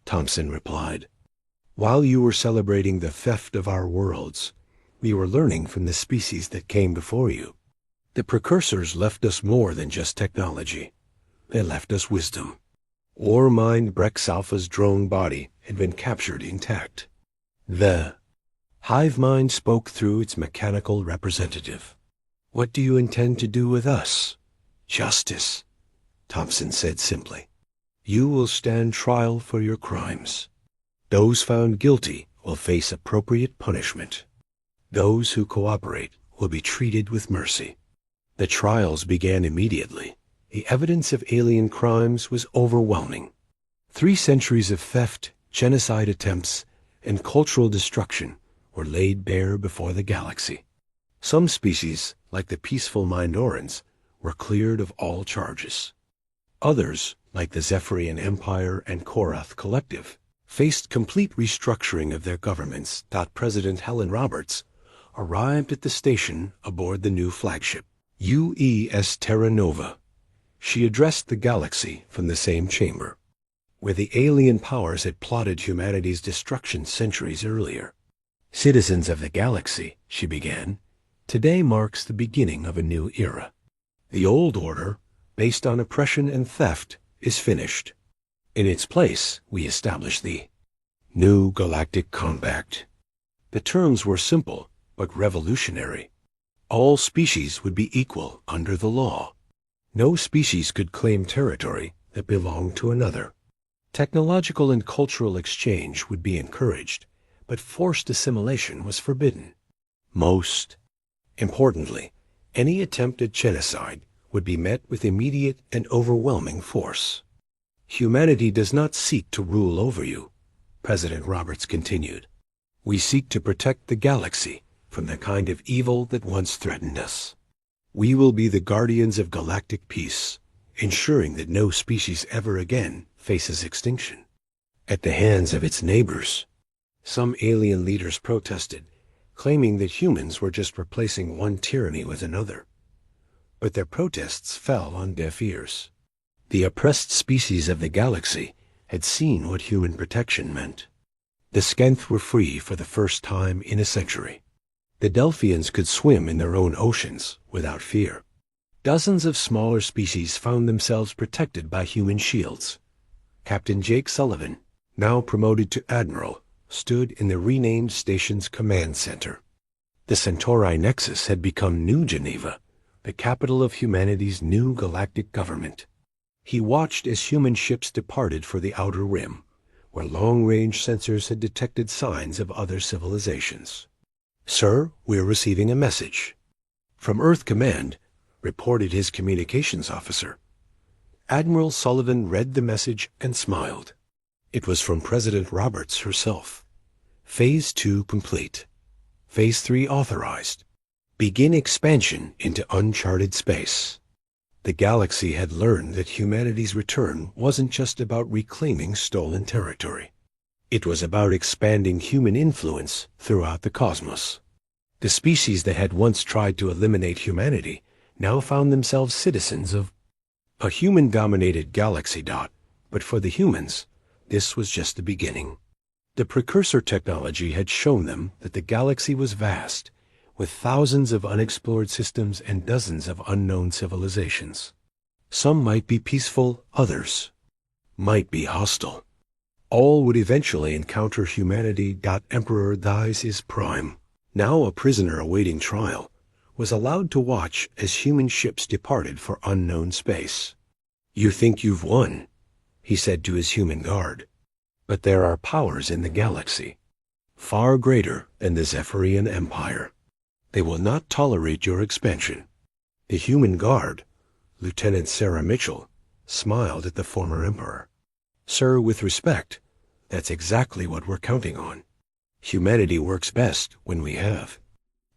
Thompson replied. "While you were celebrating the theft of our worlds, we were learning from the species that came before you. The precursors left us more than just technology. They left us wisdom." War Mind Brex Alpha's drone body had been captured intact. The hive mind spoke through its mechanical representative. "What do you intend to do with us?" "Justice," Thompson said simply. "You will stand trial for your crimes. Those found guilty will face appropriate punishment. Those who cooperate will be treated with mercy." The trials began immediately. The evidence of alien crimes was overwhelming. 3 centuries of theft, genocide attempts, and cultural destruction were laid bare before the galaxy. Some species, like the peaceful Mindorans, were cleared of all charges. Others, like the Zephyrian Empire and Korath Collective, faced complete restructuring of their governments. President Helen Roberts arrived at the station aboard the new flagship, UES Terra Nova. She addressed the galaxy from the same chamber, where the alien powers had plotted humanity's destruction centuries earlier. "Citizens of the galaxy," she began, "today marks the beginning of a new era. The old order, based on oppression and theft, is finished. In its place, we establish the New Galactic Compact." The terms were simple, but revolutionary. All species would be equal under the law. No species could claim territory that belonged to another. Technological and cultural exchange would be encouraged, but forced assimilation was forbidden. Most importantly, any attempt at genocide would be met with immediate and overwhelming force. "Humanity does not seek to rule over you," President Roberts continued. "We seek to protect the galaxy from the kind of evil that once threatened us. We will be the guardians of galactic peace, ensuring that no species ever again faces extinction at the hands of its neighbors." Some alien leaders protested, claiming that humans were just replacing one tyranny with another. But their protests fell on deaf ears. The oppressed species of the galaxy had seen what human protection meant. The Skenth were free for the first time in a century. The Delphians could swim in their own oceans without fear. Dozens of smaller species found themselves protected by human shields. Captain Jake Sullivan, now promoted to admiral, stood in the renamed station's command center. The Centauri Nexus had become New Geneva, the capital of humanity's new galactic government. He watched as human ships departed for the Outer Rim, where long-range sensors had detected signs of other civilizations. "Sir, we are receiving a message." "From Earth Command," reported his communications officer. Admiral Sullivan read the message and smiled. It was from President Roberts herself. "Phase 2 complete. Phase 3 authorized. Begin expansion into uncharted space." The galaxy had learned that humanity's return wasn't just about reclaiming stolen territory. It was about expanding human influence throughout the cosmos. The species that had once tried to eliminate humanity now found themselves citizens of a human-dominated galaxy. But for the humans, this was just the beginning. The precursor technology had shown them that the galaxy was vast, with thousands of unexplored systems and dozens of unknown civilizations. Some might be peaceful, others might be hostile. All would eventually encounter humanity. Emperor Dies is Prime, now a prisoner awaiting trial, was allowed to watch as human ships departed for unknown space. "You think you've won," he said to his human guard. "But there are powers in the galaxy, far greater than the Zephyrian Empire. They will not tolerate your expansion." The human guard, Lieutenant Sarah Mitchell, smiled at the former emperor. "Sir, with respect, that's exactly what we're counting on. Humanity works best when we have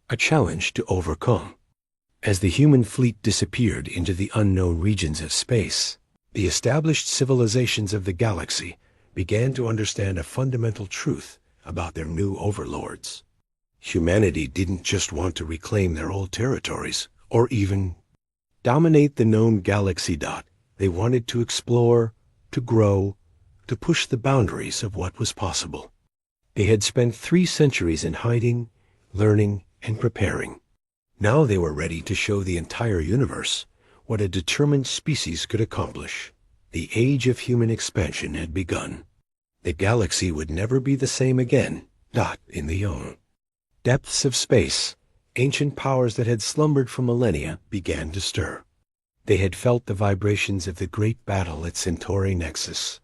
a challenge to overcome." As the human fleet disappeared into the unknown regions of space, the established civilizations of the galaxy began to understand a fundamental truth about their new overlords. Humanity didn't just want to reclaim their old territories, or even dominate the known galaxy. They wanted to explore, to grow, to push the boundaries of what was possible. They had spent 3 centuries in hiding, learning, and preparing. Now they were ready to show the entire universe what a determined species could accomplish. The age of human expansion had begun. The galaxy would never be the same again. In the depths of space, ancient powers that had slumbered for millennia began to stir. They had felt the vibrations of the great battle at Centauri Nexus.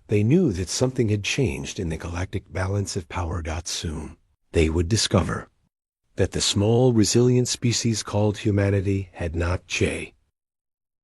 They knew that something had changed in the galactic balance of power. Soon they would discover that the small, resilient species called humanity had not